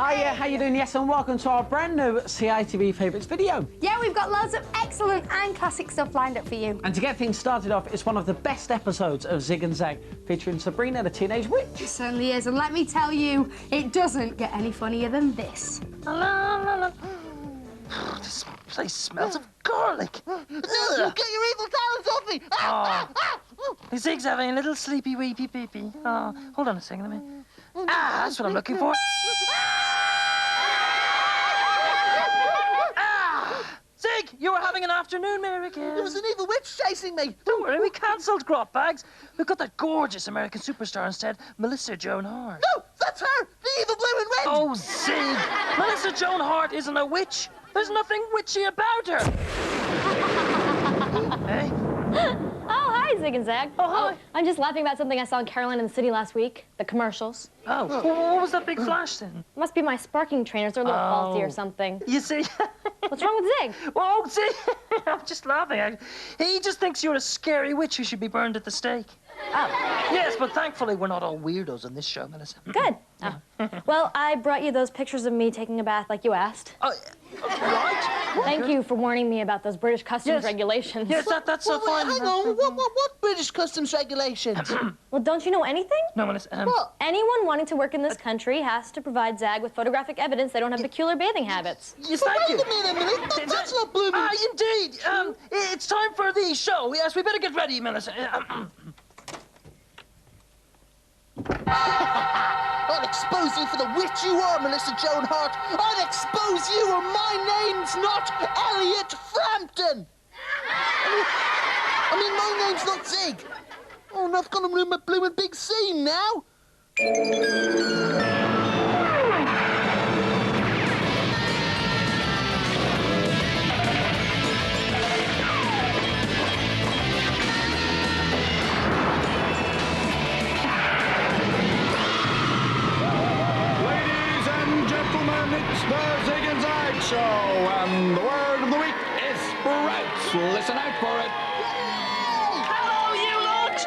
Hiya, how you doing? Yes, and welcome to our brand new Citv Favourites video. Yeah, we've got loads of excellent and classic stuff lined up for you. And to get things started off, it's one of the best episodes of Zig and Zag, featuring Sabrina the Teenage Witch. It certainly is, and let me tell you, it doesn't get any funnier than this. This place smells of garlic. No, you get your evil talents off me! Zig's having a little sleepy weepy peepee. Oh, hold on a second, let me. That's what I'm looking for. Zig, you were having an afternoon mare again. There was an evil witch chasing me. Don't worry, we cancelled Grot Bags. We've got that gorgeous American superstar instead, Melissa Joan Hart. No, that's her, the evil blue and red. Oh, Zig, Melissa Joan Hart isn't a witch. There's nothing witchy about her. Hey? Oh, hi, Zig and Zag. Oh, hi. I'm just laughing about something I saw in Caroline in the City last week. The commercials. Oh, well, what was that big flash then? Must be my sparking trainers. They're a little faulty or something. You see... What's wrong with Zig? Well, see, I'm just laughing. He just thinks you're a scary witch who should be burned at the stake. Oh. Yes, but thankfully we're not all weirdos on this show, Melissa. Good. Oh. Well, I brought you those pictures of me taking a bath like you asked. Right. Thank you for warning me about those British customs regulations. Yes, that's Well, fine. hang on, what British customs regulations? Well, don't you know anything? No, Melissa. What? Anyone wanting to work in this country has to provide Zag with photographic evidence they don't have peculiar bathing habits. Yes, thank you. Wait a minute, that's not blooming. Indeed. It's time for the show. Yes, we better get ready, Melissa. I'll expose you for the witch you are, Melissa Joan Hart. I'll expose you, or my name's not Elliot Frampton. I mean, my name's not Zig. Oh, and I've got to ruin my bloomin' big scene now. It's the Zig and Zag Show, and the word of the week is sprouts. Listen out for it. Hello, you lot!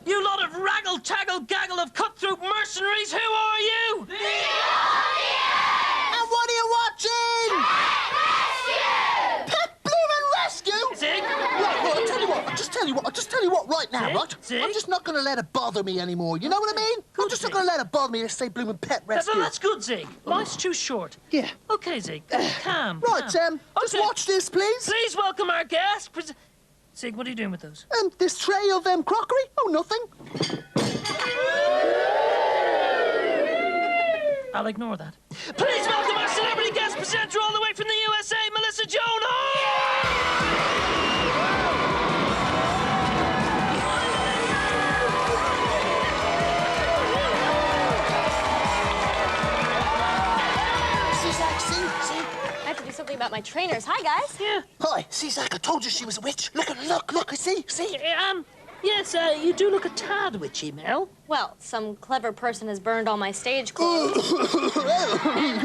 You lot of raggle-taggle-gaggle of cutthroat mercenaries, who are you? And what are you watching? Pet Bloomin' Rescue! Zig? Right, well, I'll tell you what right now, Zig? right? Zig? I'm just not going to let it bother me anymore, you know what I mean? I'm just not going to let it bother me to say Bloomin' Pet Rescue. That's good, Zig. Life's too short. Yeah. Okay, Zig. Calm. Right, calm. just Okay. watch this, please. Please welcome our guest. Zig, what are you doing with those? This tray of crockery? Oh, nothing. I'll ignore that. Please welcome our celebrity guest presenter all the way from the USA, Melissa Joan I have to do something about my trainers. Hi, guys. Yeah. Hi, see, Zach, I told you she was a witch. Look, see? Yes, you do look a tad witchy, Mel. Well, some clever person has burned all my stage clothes.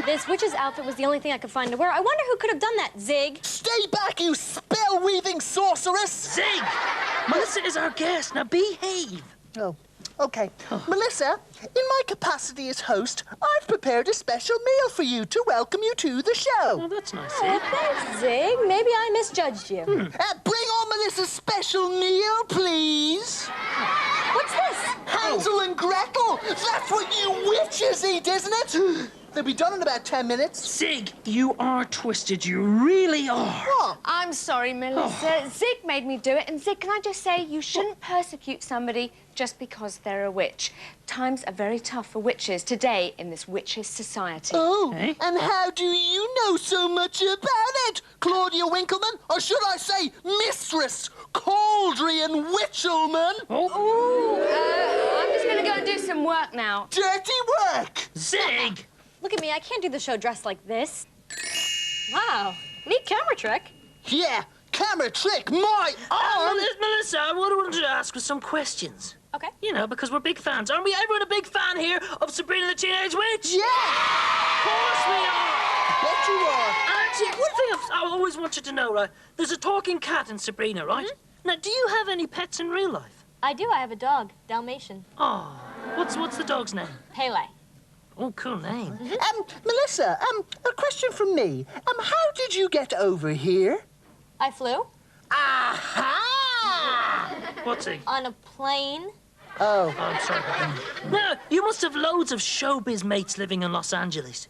This witch's outfit was the only thing I could find to wear. I wonder who could have done that, Zig. Stay back, you spell-weaving sorceress! Zig! Melissa is our guest. Now behave. Oh, okay. Melissa, in my capacity as host, I've prepared a special meal for you to welcome you to the show. Oh, that's nice, Oh, Zig. thanks, Zig. Maybe I misjudged you. Bring on Melissa's special meal, please. What's this? Hansel and Gretel! That's what you witches eat, isn't it? They'll be done in about 10 minutes. Zig, you are twisted. You really are. What? I'm sorry, Melissa. Zig made me do it. And Zig, can I just say, you shouldn't persecute somebody just because they're a witch. Times are very tough for witches today in this witches' society. Oh, Eh? and how do you know so much about it? Claudia Winkleman? Or should I say Mistress Cauldrian Witchelman? I'm just going to go and do some work now. Dirty work! Zig! Look at me. I can't do the show dressed like this. Wow. Neat camera trick. Yeah, camera trick, my arm! Melissa, what I wanted to ask was some questions. Okay. You know, because we're big fans. Aren't we? Everyone a big fan here of Sabrina the Teenage Witch? Yeah! Of course we are! Bet you are. Actually, one thing I always wanted to know, right? There's a talking cat in Sabrina, right? Now, do you have any pets in real life? I do. I have a dog, Dalmatian. Oh, what's the dog's name? Pele. Oh, cool name. Melissa, a question from me. How did you get over here? I flew Aha! What's he? on a plane. Oh. I'm sorry. Now, you must have loads of showbiz mates living in Los Angeles.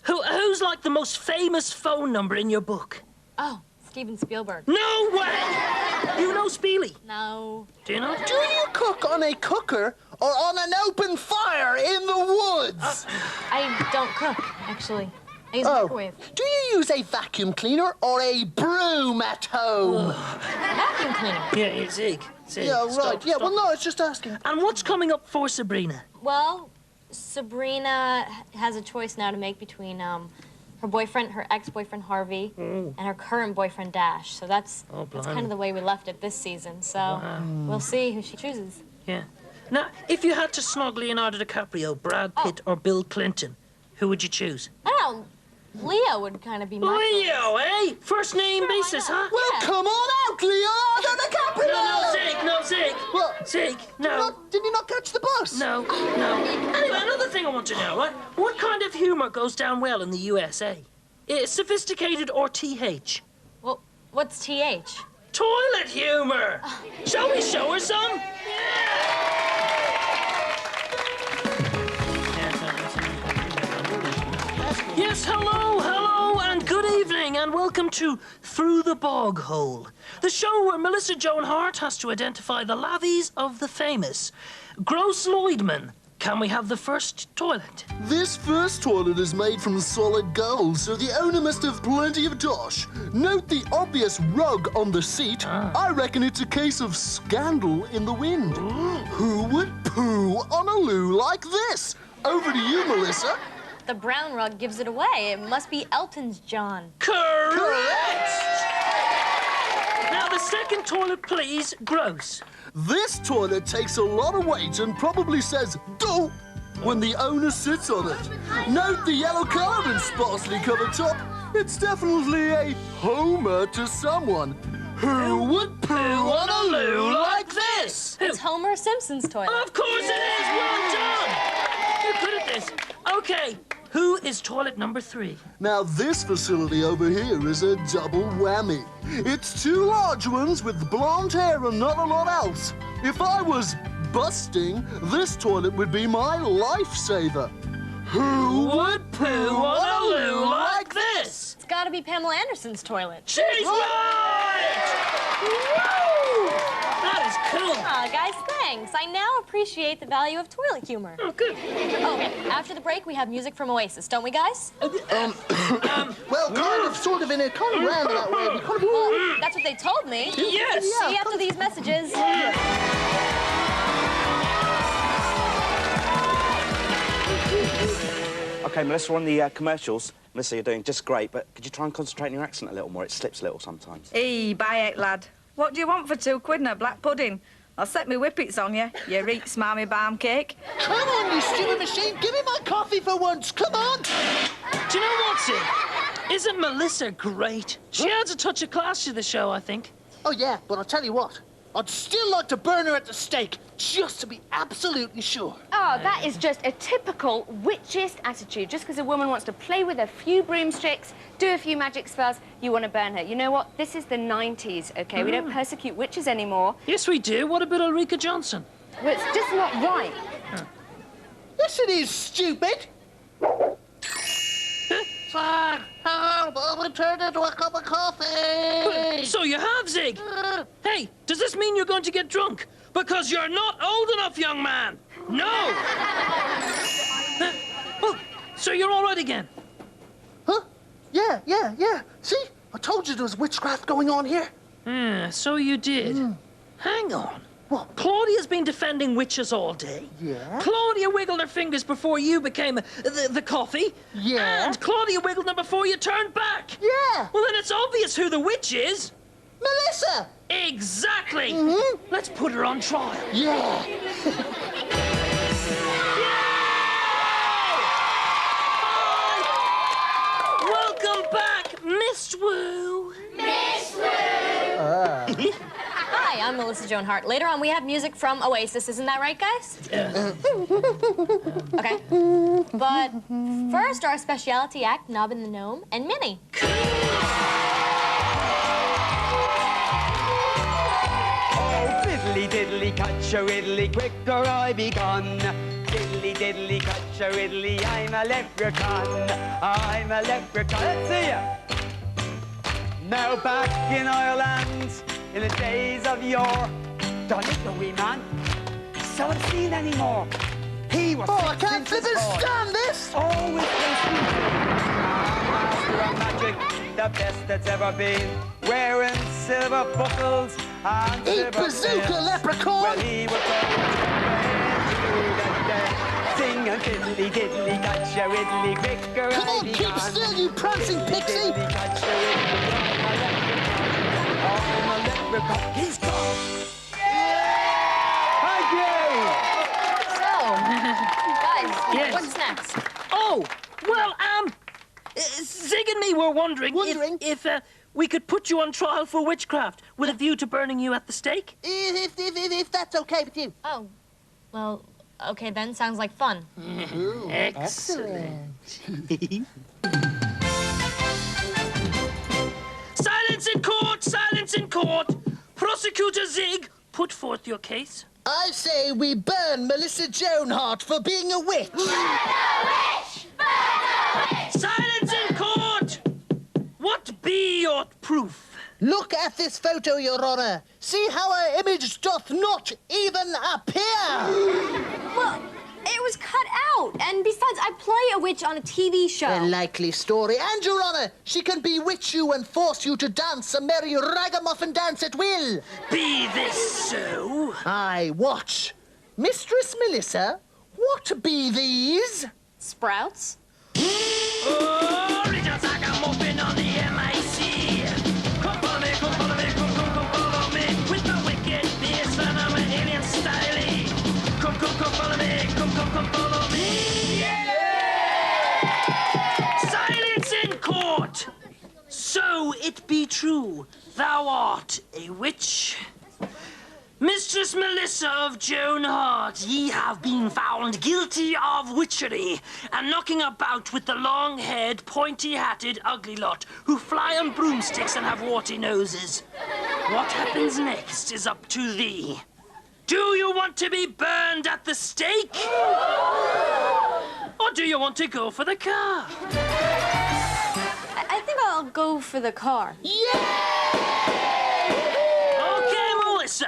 Who's like the most famous phone number in your book? Oh, Steven Spielberg. No way! You know Spiely? No. Do you know? Do you cook on a cooker or on an open fire in the woods? I don't cook, actually. I use a microwave. Do you use a vacuum cleaner or a broom at home? Vacuum cleaner. Yeah, Zig. Yeah, right. Stop, Yeah, stop. well, no, I was just asking. And what's coming up for Sabrina? Well, Sabrina has a choice now to make between her boyfriend, her ex-boyfriend Harvey, and her current boyfriend Dash. So that's kind of the way we left it this season. So we'll see who she chooses. Yeah. Now, if you had to snog Leonardo DiCaprio, Brad Pitt, or Bill Clinton, who would you choose? I don't know. Leo would kind of be my Leo, eh? First name basis, huh? Well, Yeah. come on out, Leonardo DiCaprio! No, Zig. What? Zig, no. Did you not catch the bus? No. Anyway, another thing I want to know, right? What kind of humour goes down well in the USA? Sophisticated or TH? Well, what's TH? Toilet humour! Shall we show her some? Yes, hello, and good evening, and welcome to Through the Bog Hole, the show where Melissa Joan Hart has to identify the lavies of the famous. Gross Lloydman, can we have the first toilet? This first toilet is made from solid gold, so the owner must have plenty of dosh. Note the obvious rug on the seat. I reckon it's a case of scandal in the wind. Who would poo on a loo like this? Over to you, Melissa. The brown rug gives it away. It must be Elton's John. Correct! Now the second toilet, please, gross. This toilet takes a lot of weight and probably says "do" when the owner sits on it. Note the yellow colour and sparsely covered top. It's definitely a homer to someone. Who would poo on a loo like this? It's Homer Simpson's toilet. Of course it is! Well done! You're good at this. Okay, who is toilet number 3? Now this facility over here is a double whammy. It's 2 large ones with blonde hair and not a lot else. If I was busting, this toilet would be my lifesaver. Who would poo on a loo like this? It's gotta be Pamela Anderson's toilet. She's right! Woo! That is cool. Aw, guys, thanks. I now appreciate the value of toilet humor. Oh, good. Oh, after the break, we have music from Oasis, don't we, guys? Well, kind of, sort of, in a kind of roundabout way. We kind of... Well, that's what they told me. Yes! See you after these messages. OK, Melissa, on the commercials. Melissa, you're doing just great, but could you try and concentrate on your accent a little more? It slips a little sometimes. Hey, buy it, lad. What do you want for £2 and a black pudding? I'll set me whippets on you, you reek smarmy barm cake. Come on, you stupid machine. Give me my coffee for once. Come on. Do you know what, Sid? Isn't Melissa great? She adds a touch of class to the show, I think. Oh, yeah, but I'll tell you what. I'd still like to burn her at the stake, just to be absolutely sure. Oh, that is just a typical witchist attitude. Just because a woman wants to play with a few broomsticks, do a few magic spells, you want to burn her. You know what? This is the 90s, OK? We don't persecute witches anymore. Yes, we do. What about Ulrika Johnson? Well, it's just not right. Yes, it is, stupid. Sir, help! I'll turn into a cup of coffee. So you have, Zig. Hey, does this mean you're going to get drunk? Because you're not old enough, young man. No. Oh, so you're all right again? Huh? Yeah. See? I told you there was witchcraft going on here. Yeah, so you did. Hang on. What? Claudia's been defending witches all day. Yeah? Claudia wiggled her fingers before you became the coffee. Yeah? And Claudia wiggled them before you turned back. Yeah. Well, then it's obvious who the witch is. Melissa! Exactly. Let's put her on trial. Yeah. Welcome back, Miss Wu. Hi, I'm Melissa Joan Hart. Later on, we have music from Oasis. Isn't that right, guys? Yeah. Okay. But first, our specialty act, Nobbin the Gnome and Minnie. Diddly diddly catch-a-riddly, quicker I be gone. Diddly diddly catch-a-riddly, I'm a leprechaun. I'm a leprechaun. Let's see ya. Now back in Ireland, in the days of yore, don't look the wee man, so unseen anymore. He was. Oh, I can't flippin' stand this! Always master of magic, the best that's ever been. Wearing silver buckles and Eat silver bazooka, pins. leprechaun! Well, he was singing diddly diddly catch a riddly, quicker Come on, I be keep gone. still, you prancing pixie! Diddly catch a riddly, I'm a leprechaun. He's gone. Thank you. So, guys, Yes. what's next? Oh, well, Zig and me were wondering, if we could put you on trial for witchcraft with a view to burning you at the stake. If that's okay with you. Oh, well, okay then, sounds like fun. Excellent. Silence in court! Silence in court! Prosecutor Zig, put forth your case. I say we burn Melissa Joan Hart for being a witch. Silence in court! What be your proof? Look at this photo, Your Honor. See how her image doth not even appear. Well, it was cut out. And besides, I play a witch on a TV show. A likely story. And, Your Honor, she can bewitch you and force you to dance a merry ragamuffin dance at will. Be this so? Aye, watch. Mistress Melissa, what be these? Sprouts? Oh, Richard's like a muffin on the MIC. Come follow me, come follow me, come follow me. With my wicked face and I'm an alien style. Come follow me, come follow me. Yeah! Silence in court! So it be true, thou art a witch. Mistress Melissa of Joan Hart, ye have been found guilty of witchery and knocking about with the long-haired, pointy-hatted, ugly lot who fly on broomsticks and have warty noses. What happens next is up to thee. Do you want to be burned at the stake? Or do you want to go for the car? I think I'll go for the car. Okay, Melissa.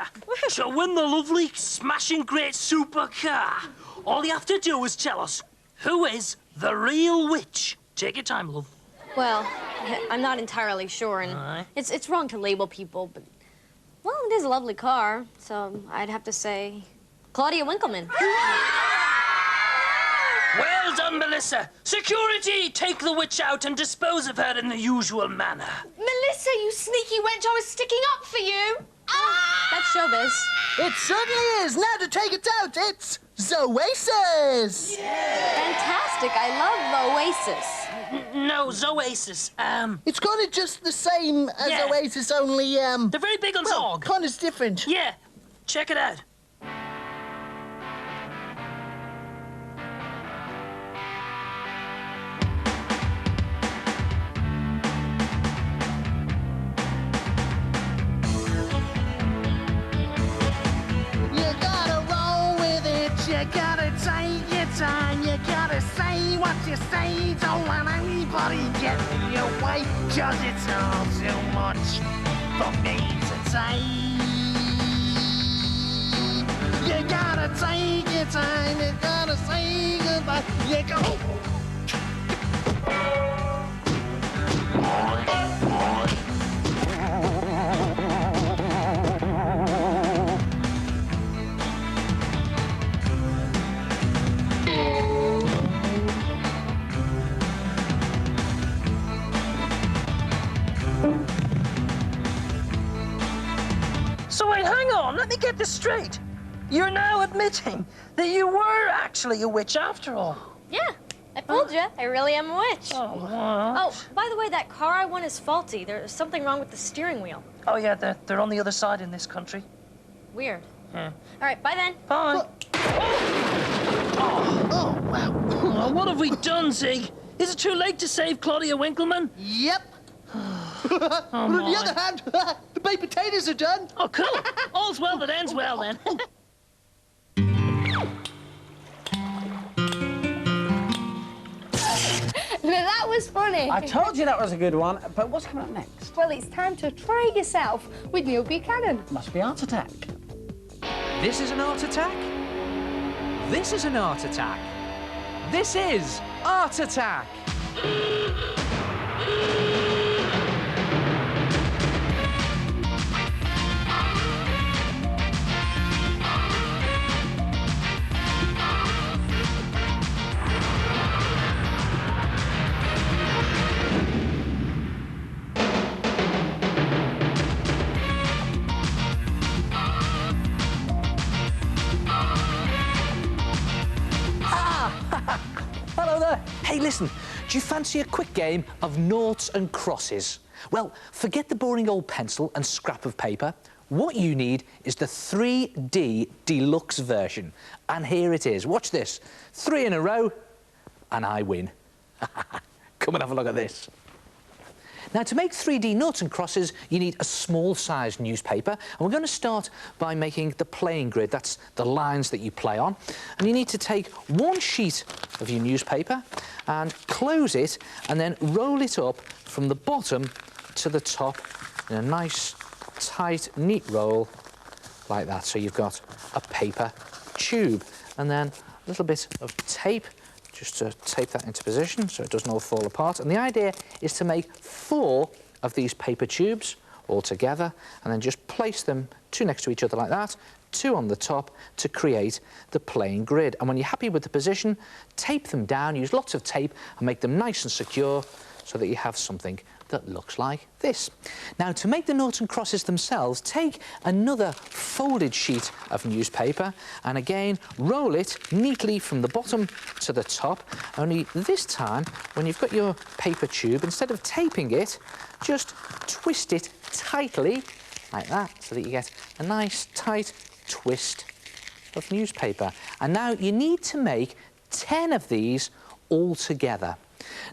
To win the lovely, smashing great supercar, all you have to do is tell us who is the real witch. Take your time, love. Well, I'm not entirely sure, and Aye. it's wrong to label people, but, well, it is a lovely car, so I'd have to say Claudia Winkleman. Well done, Melissa. Security, take the witch out and dispose of her in the usual manner. Melissa, you sneaky wench, I was sticking up for you. That's showbiz. It certainly is. Now to take it out, it's Zoasis. Fantastic. I love Oasis. No, Zoasis. It's kind of just the same as Yeah. Oasis, only, They're very big on Zog. kind of different. Yeah, check it out. You gotta roll with it, you gotta take your time, you gotta say what you say, don't let anybody get in your way, 'cause it's all too much for me to take. You gotta take your time, you gotta say goodbye, you go. So wait, hang on, let me get this straight. You're now admitting that you were actually a witch after all. Yeah, I fooled you. I really am a witch. Oh, what? Oh, by the way, that car I won is faulty. There's something wrong with the steering wheel. Oh, yeah, they're on the other side in this country. Weird. Yeah. All right, bye then. Bye. Oh, wow. Oh, what have we done, Zig? Is it too late to save Claudia Winkleman? Yep. But on the other hand, the baked potatoes are done. Oh, cool. All's well that ends well, then. That was funny. I told you that was a good one, but what's coming up next? Well, it's time to try yourself with Neil Buchanan. Must be Art Attack. This is an art attack. This is an art attack. This is Art Attack. Hello there. Hey, listen, do you fancy a quick game of noughts and crosses? Well, forget the boring old pencil and scrap of paper. What you need is the 3D deluxe version. And here it is. Watch this. 3 in a row, and I win. Come and have a look at this. Now, to make 3D noughts and crosses, you need a small-sized newspaper. And we're going to start by making the playing grid. That's the lines that you play on. And you need to take one sheet of your newspaper and close it and then roll it up from the bottom to the top in a nice, tight, neat roll like that. So you've got a paper tube and then a little bit of tape just to tape that into position so it doesn't all fall apart. And the idea is to make 4 of these paper tubes all together and then just place them 2 next to each other like that, 2 on the top to create the playing grid. And when you're happy with the position, tape them down, use lots of tape and make them nice and secure so that you have something that looks like this. Now, to make the noughts and crosses themselves, take another folded sheet of newspaper and again roll it neatly from the bottom to the top, only this time when you've got your paper tube, instead of taping it, just twist it tightly like that so that you get a nice tight twist of newspaper. And now you need to make 10 of these all together.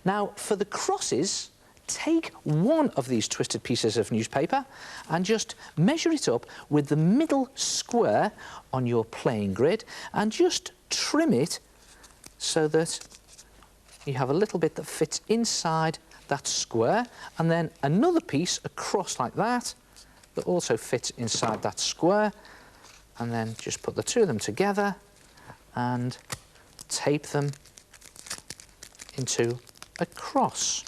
Now, for the crosses, take one of these twisted pieces of newspaper and just measure it up with the middle square on your playing grid and just trim it so that you have a little bit that fits inside that square, and then another piece across like that that also fits inside that square, and then just put the 2 of them together and tape them into a cross.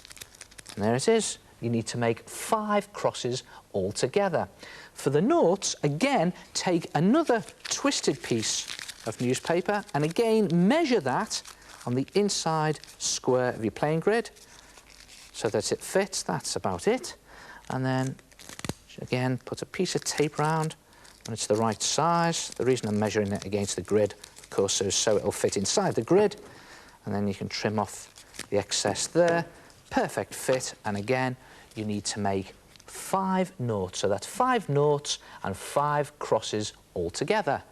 And there it is. You need to make 5 crosses all together. For the noughts, again, take another twisted piece of newspaper and again measure that on the inside square of your playing grid so that it fits. That's about it. And then, again, put a piece of tape round when it's the right size. The reason I'm measuring it against the grid, of course, is so it'll fit inside the grid. And then you can trim off the excess there. Perfect fit, and again you need to make 5 noughts, so that's 5 noughts and 5 crosses all together.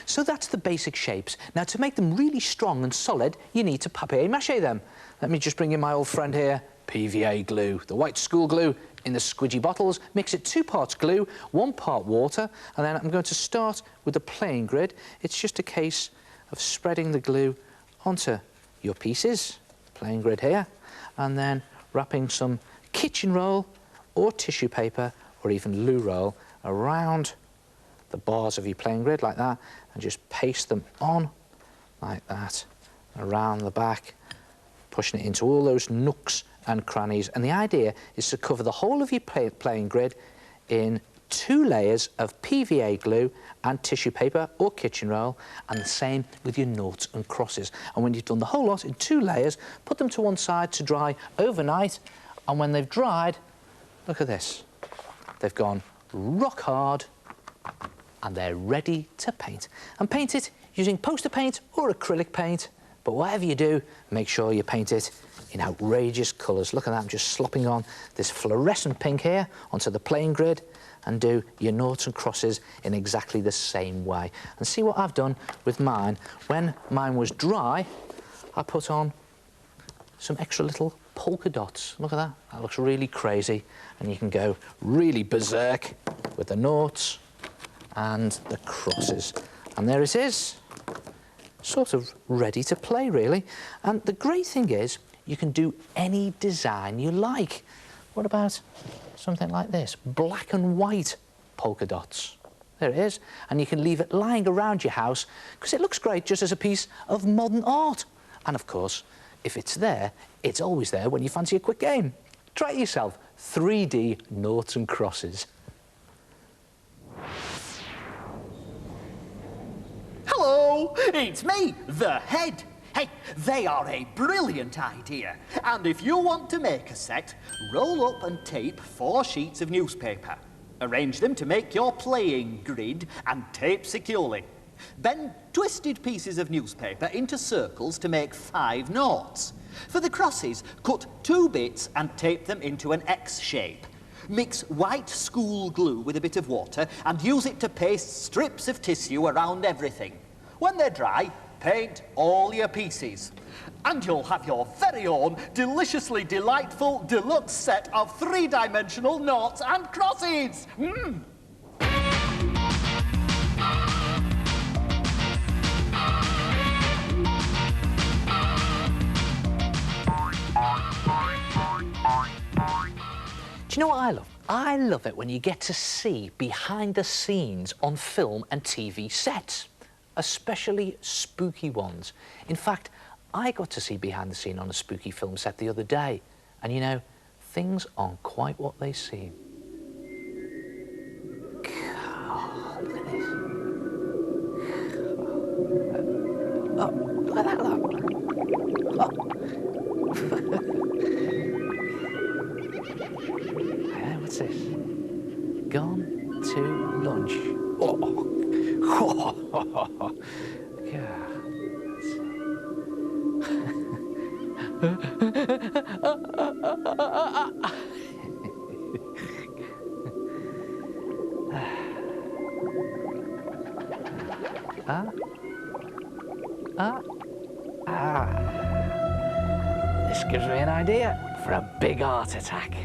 So that's the basic shapes. Now, to make them really strong and solid, you need to papier-mâché them. Let me just bring in my old friend here, PVA glue, the white school glue in the squidgy bottles. Mix it 2 parts glue, 1 part water, and then I'm going to start with the playing grid. It's just a case of spreading the glue onto your pieces, playing grid here, and then wrapping some kitchen roll or tissue paper or even loo roll around the bars of your playing grid like that, and just paste them on like that around the back, pushing it into all those nooks and crannies. And the idea is to cover the whole of your playing grid in 2 layers of PVA glue and tissue paper or kitchen roll, and the same with your noughts and crosses. And when you've done the whole lot in 2 layers, put them to one side to dry overnight, and when they've dried, look at this. They've gone rock hard and they're ready to paint. And paint it using poster paint or acrylic paint, but whatever you do, make sure you paint it in outrageous colours. Look at that, I'm just slopping on this fluorescent pink here onto the playing grid, and do your noughts and crosses in exactly the same way. And see what I've done with mine. When mine was dry, I put on some extra little polka dots. Look at that. That looks really crazy. And you can go really berserk with the noughts and the crosses. And there it is. Sort of ready to play, really. And the great thing is, you can do any design you like. What about something like this? Black and white polka dots. There it is. And you can leave it lying around your house because it looks great just as a piece of modern art. And of course, if it's there, it's always there when you fancy a quick game. Try it yourself. 3D noughts and crosses. Hello, it's me, the head. Hey, they are a brilliant idea. And if you want to make a set, roll up and tape 4 sheets of newspaper. Arrange them to make your playing grid and tape securely. Bend twisted pieces of newspaper into circles to make 5 noughts. For the crosses, cut 2 bits and tape them into an X shape. Mix white school glue with a bit of water and use it to paste strips of tissue around everything. When they're dry, paint all your pieces. And you'll have your very own deliciously delightful deluxe set of 3-dimensional noughts and crosses. Mm. Do you know what I love? I love it when you get to see behind the scenes on film and TV sets, especially spooky ones. In fact, I got to see behind the scene on a spooky film set the other day, and you know, things aren't quite what they seem. God, look at this. Oh, look at that, look. What's this? Gone to lunch. Oh. Yeah. This gives me an idea for a big heart attack.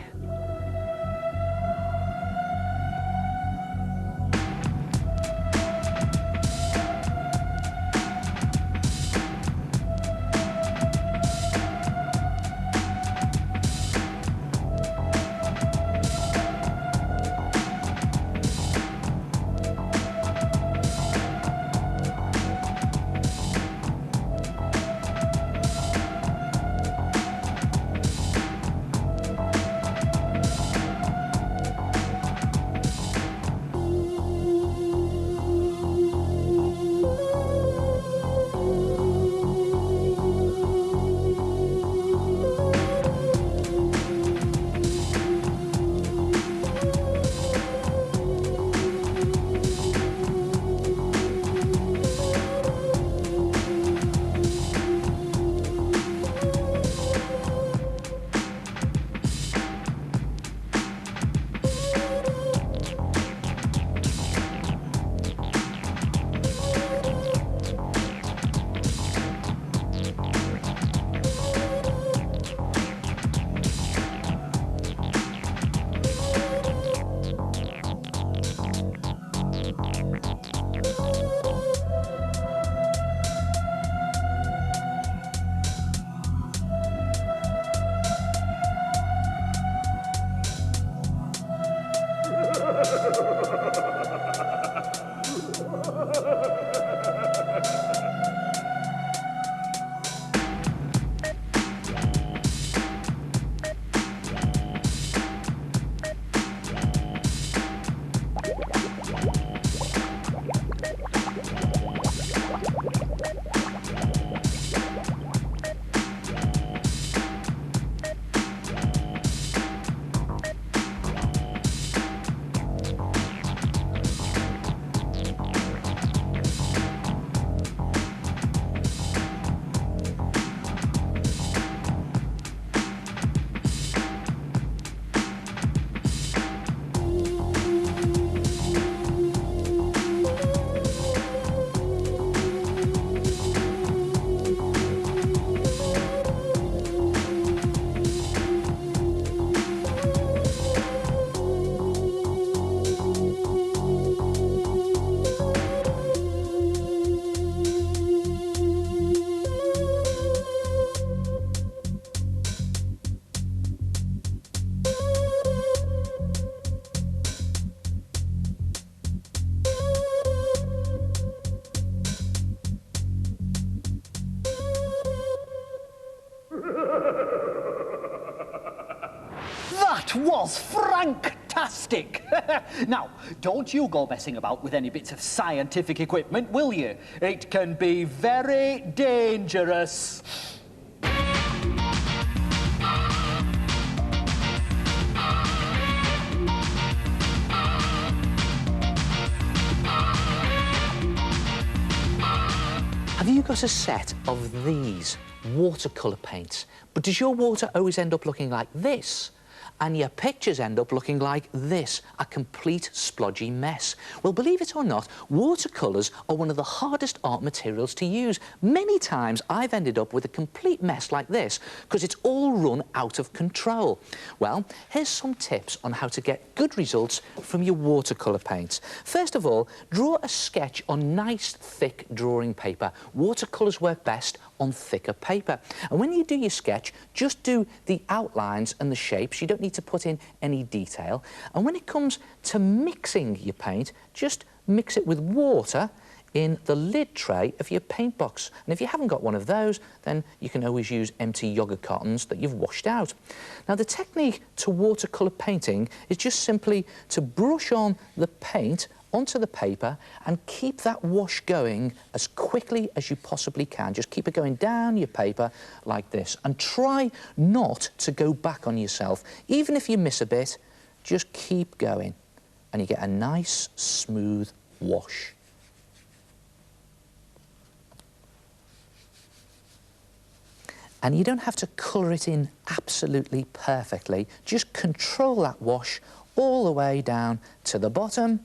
That was franktastic! Now, don't you go messing about with any bits of scientific equipment, will you? It can be very dangerous. Have you got a set of these watercolour paints? But does your water always end up looking like this? And your pictures end up looking like this, a complete splodgy mess. Well, believe it or not, watercolours are one of the hardest art materials to use. Many times I've ended up with a complete mess like this because it's all run out of control. Well, here's some tips on how to get good results from your watercolour paints. First of all, draw a sketch on nice, thick drawing paper. Watercolours work best on thicker paper. And when you do your sketch, just do the outlines and the shapes. You don't need to put in any detail. And when it comes to mixing your paint, just mix it with water in the lid tray of your paint box. And if you haven't got one of those, then you can always use empty yogurt cartons that you've washed out. Now, the technique to watercolour painting is just simply to brush on the paint onto the paper and keep that wash going as quickly as you possibly can. Just keep it going down your paper like this and try not to go back on yourself. Even if you miss a bit, just keep going and you get a nice, smooth wash. And you don't have to colour it in absolutely perfectly. Just control that wash all the way down to the bottom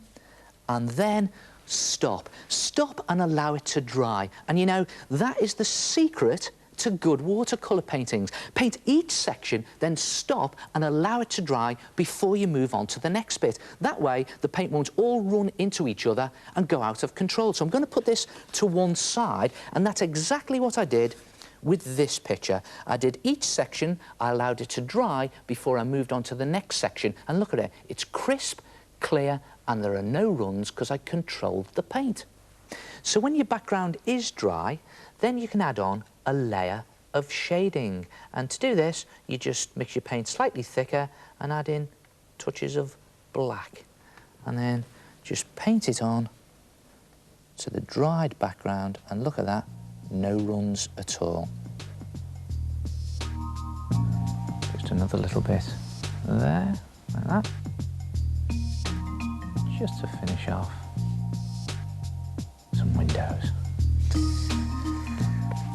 and then stop. Stop and allow it to dry. And you know, that is the secret to good watercolour paintings. Paint each section, then stop and allow it to dry before you move on to the next bit. That way, the paint won't all run into each other and go out of control. So I'm going to put this to one side, and that's exactly what I did with this picture. I did each section, I allowed it to dry before I moved on to the next section. And look at it, it's crisp, clear, and there are no runs because I controlled the paint. So when your background is dry, then you can add on a layer of shading. And to do this, you just mix your paint slightly thicker and add in touches of black. And then just paint it on to the dried background, and look at that, no runs at all. Just another little bit there, like that. Just to finish off some windows.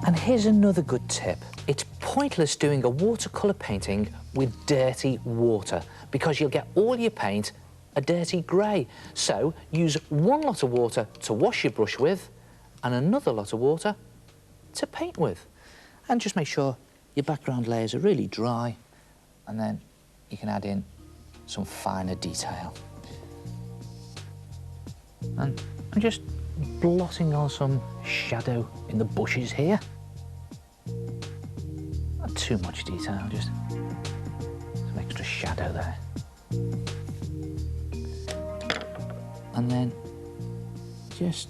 And here's another good tip. It's pointless doing a watercolour painting with dirty water because you'll get all your paint a dirty grey. So use one lot of water to wash your brush with and another lot of water to paint with. And just make sure your background layers are really dry, and then you can add in some finer detail. And I'm just blotting on some shadow in the bushes here. Not too much detail, just some extra shadow there. And then just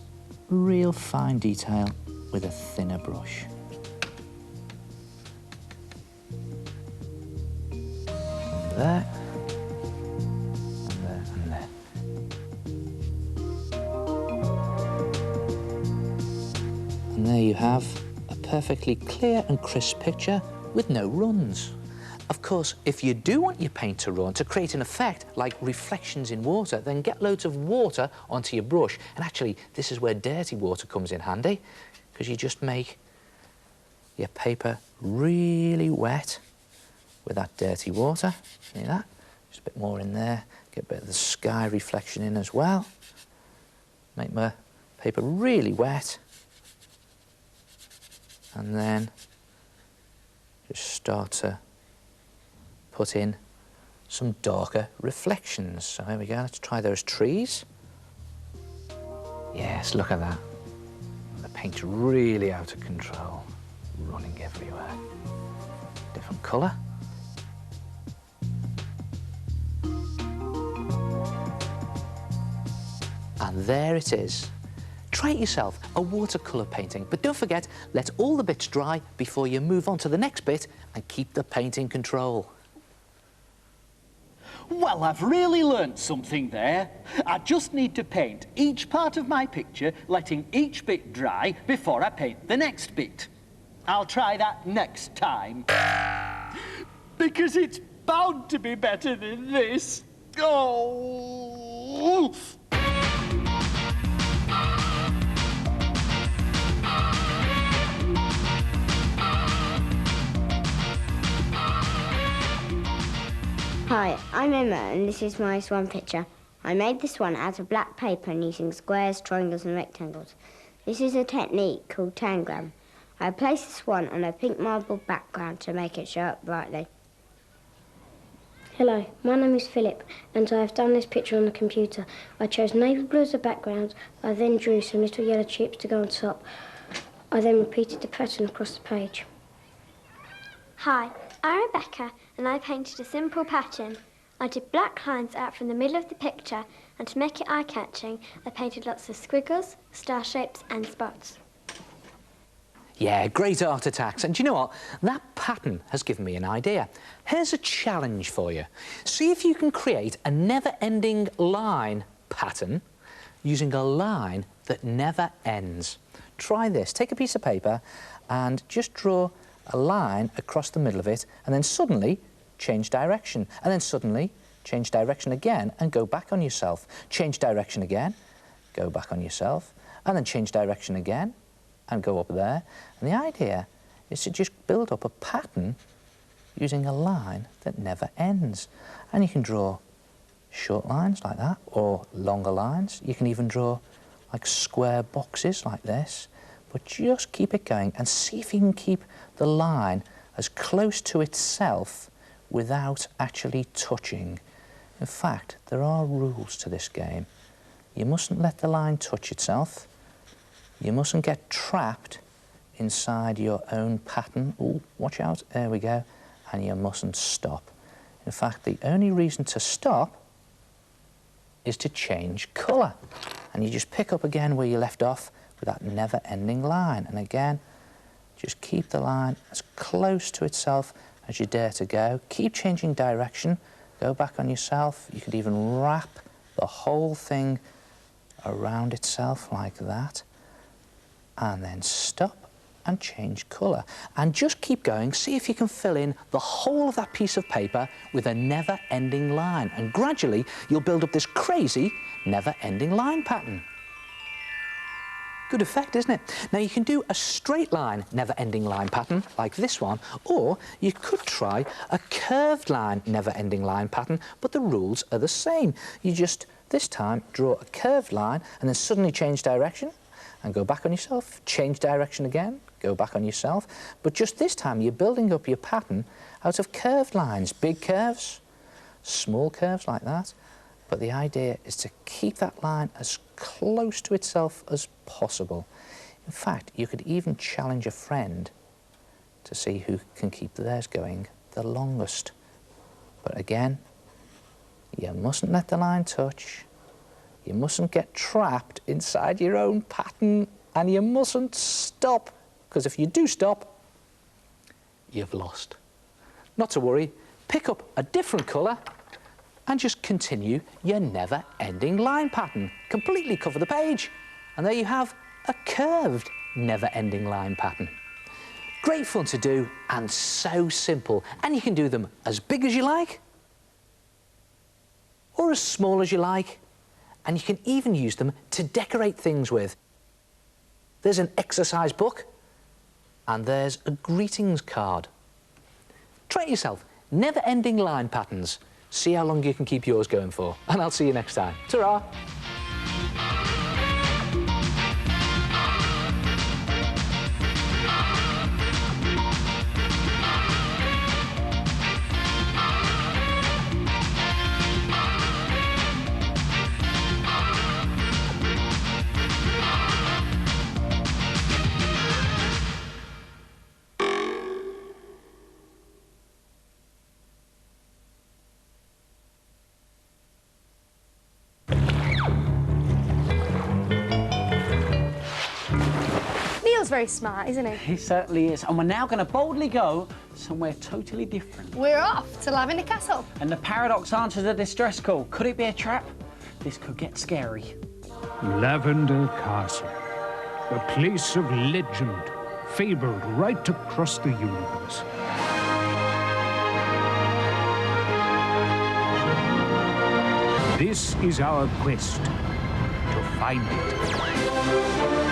real fine detail with a thinner brush. There. And there you have a perfectly clear and crisp picture with no runs. Of course, if you do want your paint to run, to create an effect like reflections in water, then get loads of water onto your brush. And actually, this is where dirty water comes in handy, because you just make your paper really wet with that dirty water. See that? Just a bit more in there. Get a bit of the sky reflection in as well. Make my paper really wet. And then just start to put in some darker reflections. So here we go, let's try those trees. Yes, look at that. The paint's really out of control, running everywhere. Different colour. And there it is. Try it yourself, a watercolour painting, but don't forget, let all the bits dry before you move on to the next bit and keep the paint in control. Well, I've really learnt something there. I just need to paint each part of my picture, letting each bit dry before I paint the next bit. I'll try that next time. Because it's bound to be better than this. Oh! Hi, I'm Emma and this is my swan picture. I made this one out of black paper and using squares, triangles and rectangles. This is a technique called tangram. I placed the swan on a pink marble background to make it show up brightly. Hello, my name is Philip and I have done this picture on the computer. I chose navy blue as a background. I then drew some little yellow chips to go on top. I then repeated the pattern across the page. Hi, I'm Rebecca and I painted a simple pattern. I did black lines out from the middle of the picture and to make it eye-catching, I painted lots of squiggles, star shapes and spots. Yeah, great art attacks. And do you know what? That pattern has given me an idea. Here's a challenge for you. See if you can create a never-ending line pattern using a line that never ends. Try this. Take a piece of paper and just draw a line across the middle of it and then suddenly change direction. And then suddenly change direction again and go back on yourself. Change direction again, go back on yourself, and then change direction again and go up there. And the idea is to just build up a pattern using a line that never ends. And you can draw short lines like that or longer lines. You can even draw like square boxes like this. But just keep it going and see if you can keep the line as close to itself without actually touching. In fact, there are rules to this game. You mustn't let the line touch itself. You mustn't get trapped inside your own pattern. Ooh, watch out, there we go. And you mustn't stop. In fact, the only reason to stop is to change colour. And you just pick up again where you left off with that never-ending line. And again, just keep the line as close to itself as you dare to go. Keep changing direction. Go back on yourself. You could even wrap the whole thing around itself like that. And then stop and change colour. And just keep going. See if you can fill in the whole of that piece of paper with a never-ending line. And gradually, you'll build up this crazy never-ending line pattern. Good effect, isn't it? Now, you can do a straight line, never-ending line pattern, like this one, or you could try a curved line, never-ending line pattern, but the rules are the same. You just, this time, draw a curved line and then suddenly change direction and go back on yourself, change direction again, go back on yourself. But just this time, you're building up your pattern out of curved lines, big curves, small curves like that. But the idea is to keep that line as close to itself as possible. In fact, you could even challenge a friend to see who can keep theirs going the longest. But again, you mustn't let the line touch. You mustn't get trapped inside your own pattern, and you mustn't stop, because if you do stop, you've lost. Not to worry, pick up a different colour and just continue your never-ending line pattern. Completely cover the page, and there you have a curved never-ending line pattern. Great fun to do and so simple, and you can do them as big as you like or as small as you like, and you can even use them to decorate things with. There's an exercise book and there's a greetings card. Try it yourself. Never-ending line patterns. See how long you can keep yours going for. And I'll see you next time. Ta-ra! very smart, isn't he? He certainly is. And we're now going to boldly go somewhere totally different. We're off to Lavender Castle. And the Paradox answers a distress call. Could it be a trap? This could get scary. Lavender Castle, a place of legend, fabled right across the universe. This is our quest to find it.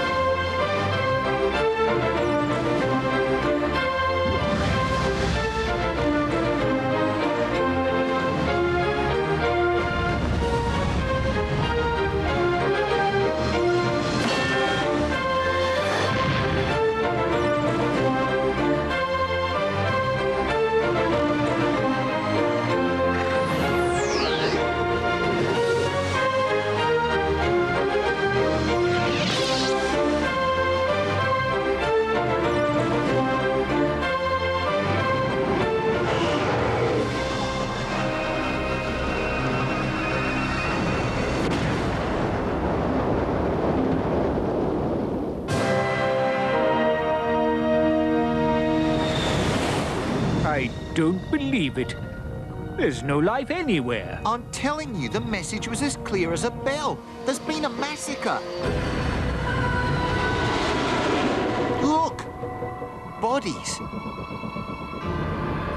I don't believe it. There's no life anywhere. I'm telling you, the message was as clear as a bell. There's been a massacre. Look! Bodies.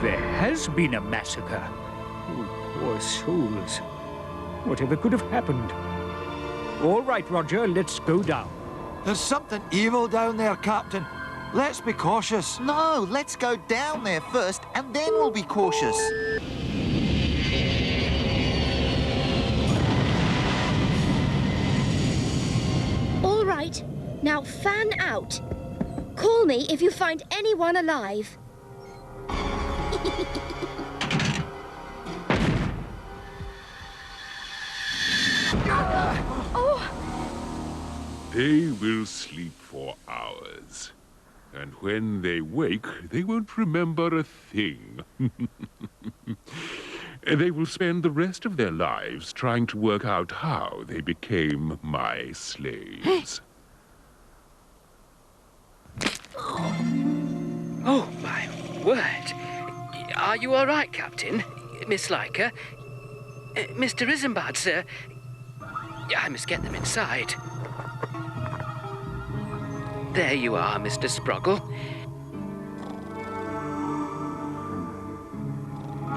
There has been a massacre. Oh, poor souls. Whatever could have happened? All right, Roger, let's go down. There's something evil down there, Captain. Let's be cautious. No, let's go down there first, and then we'll be cautious. All right, now fan out. Call me if you find anyone alive. They will sleep for hours. And when they wake, they won't remember a thing. They will spend the rest of their lives trying to work out how they became my slaves. Oh, my word. Are you all right, Captain? Miss Leica? Mr. Isambard, sir? I must get them inside. There you are, Mr. Sproggle.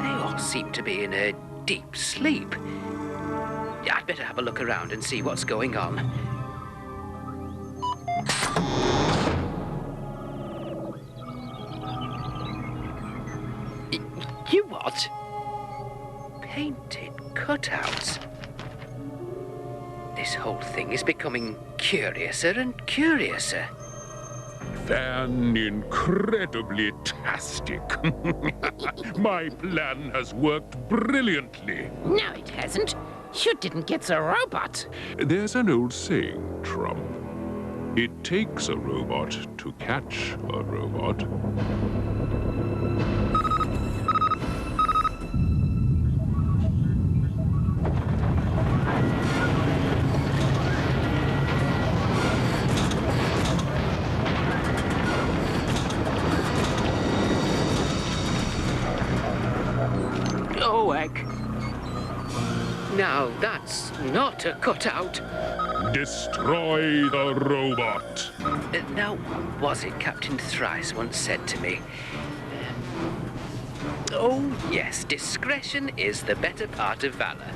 They all seem to be in a deep sleep. I'd better have a look around and see what's going on. You what? Painted cutouts. This whole thing is becoming curiouser and curiouser. Fan incredibly tastic. My plan has worked brilliantly. No, it hasn't. You didn't get the robot. There's an old saying, Trump. It takes a robot to catch a robot. Oh, heck. Now, that's not a cutout. Destroy the robot. Now, was it Captain Thrice once said to me? Oh, yes, discretion is the better part of valor.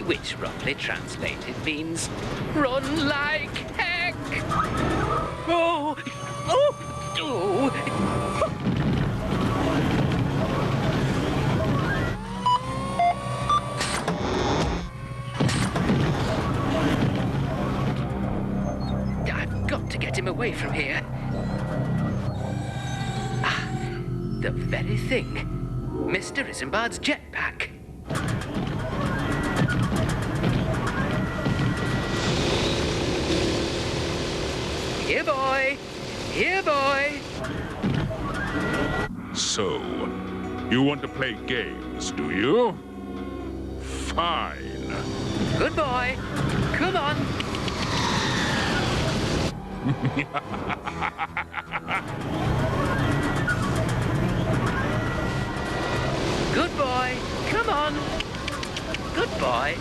Which, roughly translated, means run like heck. Oh! Oh! Oh! To get him away from here. Ah, the very thing. Mr. Isambard's jetpack. Here, boy. Here, boy. So, you want to play games, do you? Fine. Good boy. Come on. Good boy. Come on. Good boy.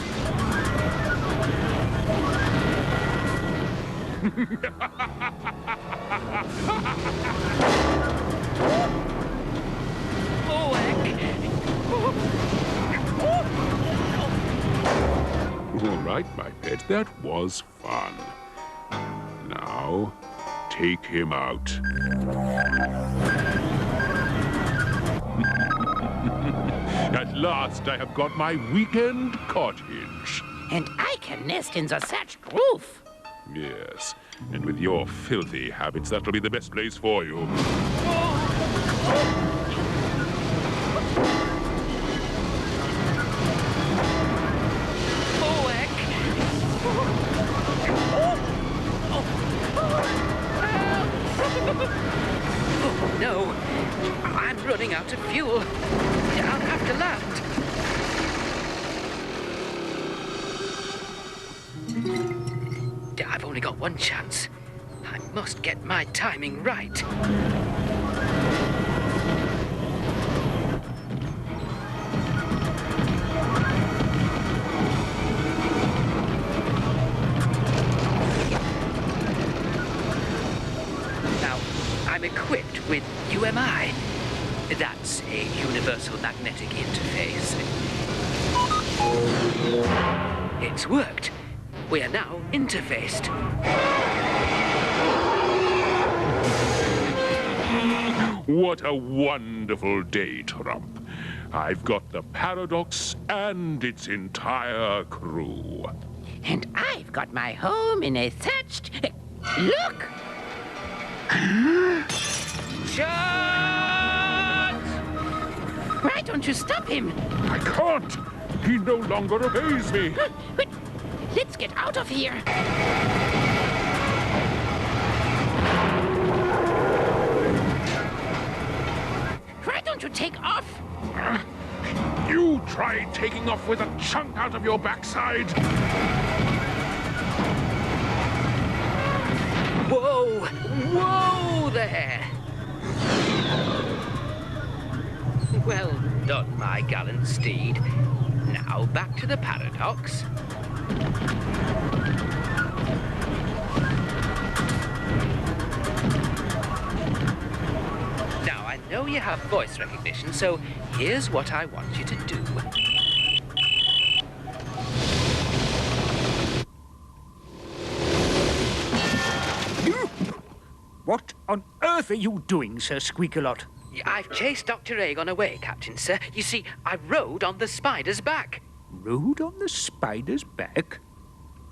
All right, my pet, that was fun. Now, take him out. At last, I have got my weekend cottage. And I can nest in the thatched roof. Yes, and with your filthy habits, that'll be the best place for you. Oh, no. I'm running out of fuel. I'll have to land. I've only got one chance. I must get my timing right. Now, I'm equipped with UMI. That's a Universal Magnetic Interface. It's worked. We are now interfaced. What a wonderful day, Trump. I've got the Paradox and its entire crew. And I've got my home in a thatched... Look! Shot! Why don't you stop him? I can't! He no longer obeys me. But let's get out of here. Why don't you take off? You try taking off with a chunk out of your backside. Whoa! Whoa there! Well done, my gallant steed. Now back to the Paradox. Now, I know you have voice recognition, so here's what I want you to do. What on earth are you doing, Sir Squeak-a-Lot? I've chased Dr. Aegon away, Captain, sir. You see, I rode on the spider's back. Rode on the spider's back?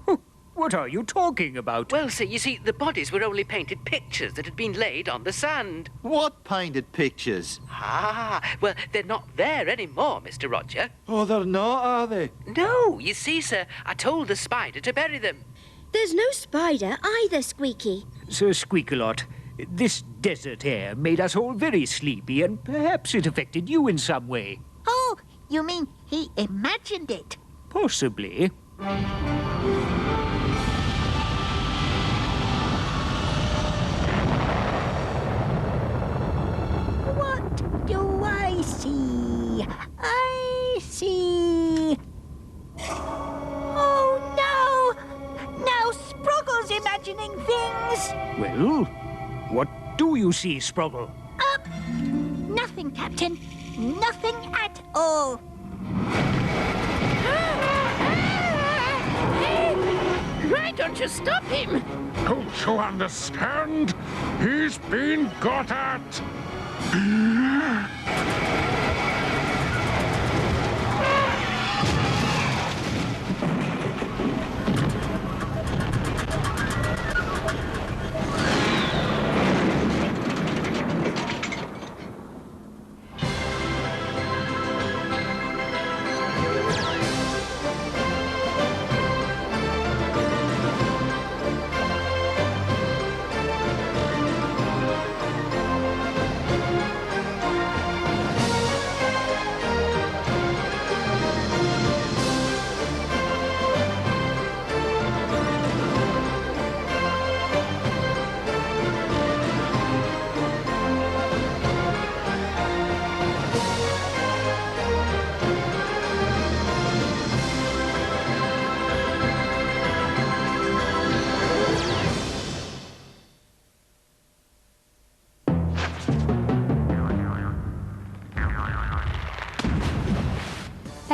Oh, what are you talking about? Well, sir, you see, the bodies were only painted pictures that had been laid on the sand. What painted pictures? Ah, well, they're not there anymore, Mr. Roger. Oh, they're not, are they? No, you see, sir, I told the spider to bury them. There's no spider either, Squeaky. Sir Squeak-a-Lot, this desert air made us all very sleepy, and perhaps it affected you in some way. Oh, you mean he imagined it? Possibly. What do I see? I see... Oh, no! Now Sproggle's imagining things! Well, what do you see, Sproggle? Nothing, Captain. Nothing at all. Why don't you stop him? Don't you understand? He's been got at!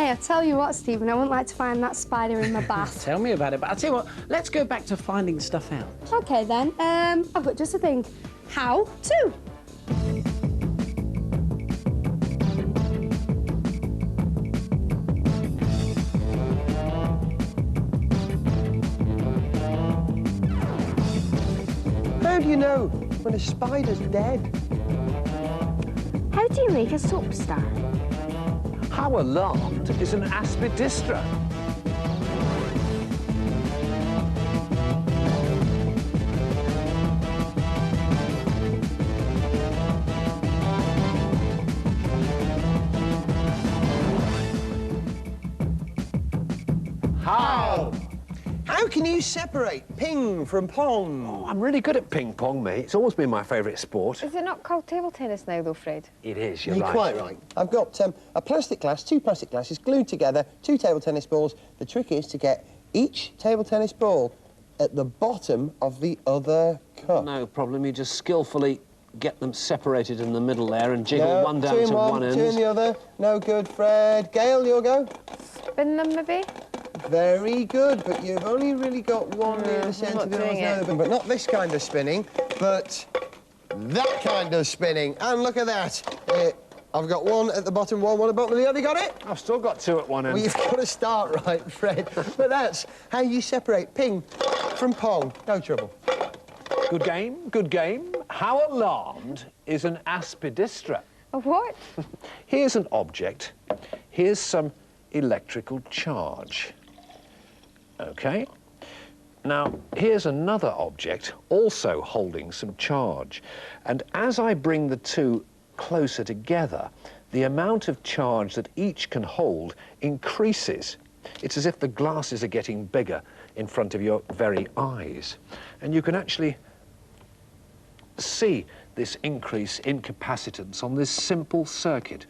Hey, I tell you what, Stephen, I wouldn't like to find that spider in my bath. Tell me about it, but I'll tell you what, let's go back to finding stuff out. OK, then. I've got just a thing. How to? How do you know when a spider's dead? How do you make a soap star? How alarmed is an aspidistra? How? How can you separate ping from pong? Oh, I'm really good at ping pong, mate. It's always been my favourite sport. Is it not called table tennis now, though, Fred? It is, you're You're right. quite right. I've got a plastic glass, 2 plastic glasses glued together, 2 table tennis balls. The trick is to get each table tennis ball at the bottom of the other cup. No problem. You just skillfully get them separated in the middle there and jiggle one down two in to one end. 2 in the other. No good, Fred. Gail, your go. Spin them, maybe? Very good, but you've only really got one near the centre of the other, but not this kind of spinning, but that kind of spinning. And look at that. I've got one at the bottom, one at the bottom of the other. You got it? I've still got 2 at one end. Well, you've got to start right, Fred. But that's how you separate ping from pong. No trouble. Good game, good game. How alarmed is an aspidistra? A what? Here's an object. Here's some electrical charge. OK. Now, here's another object also holding some charge. And as I bring the two closer together, the amount of charge that each can hold increases. It's as if the glasses are getting bigger in front of your very eyes. And you can actually see this increase in capacitance on this simple circuit.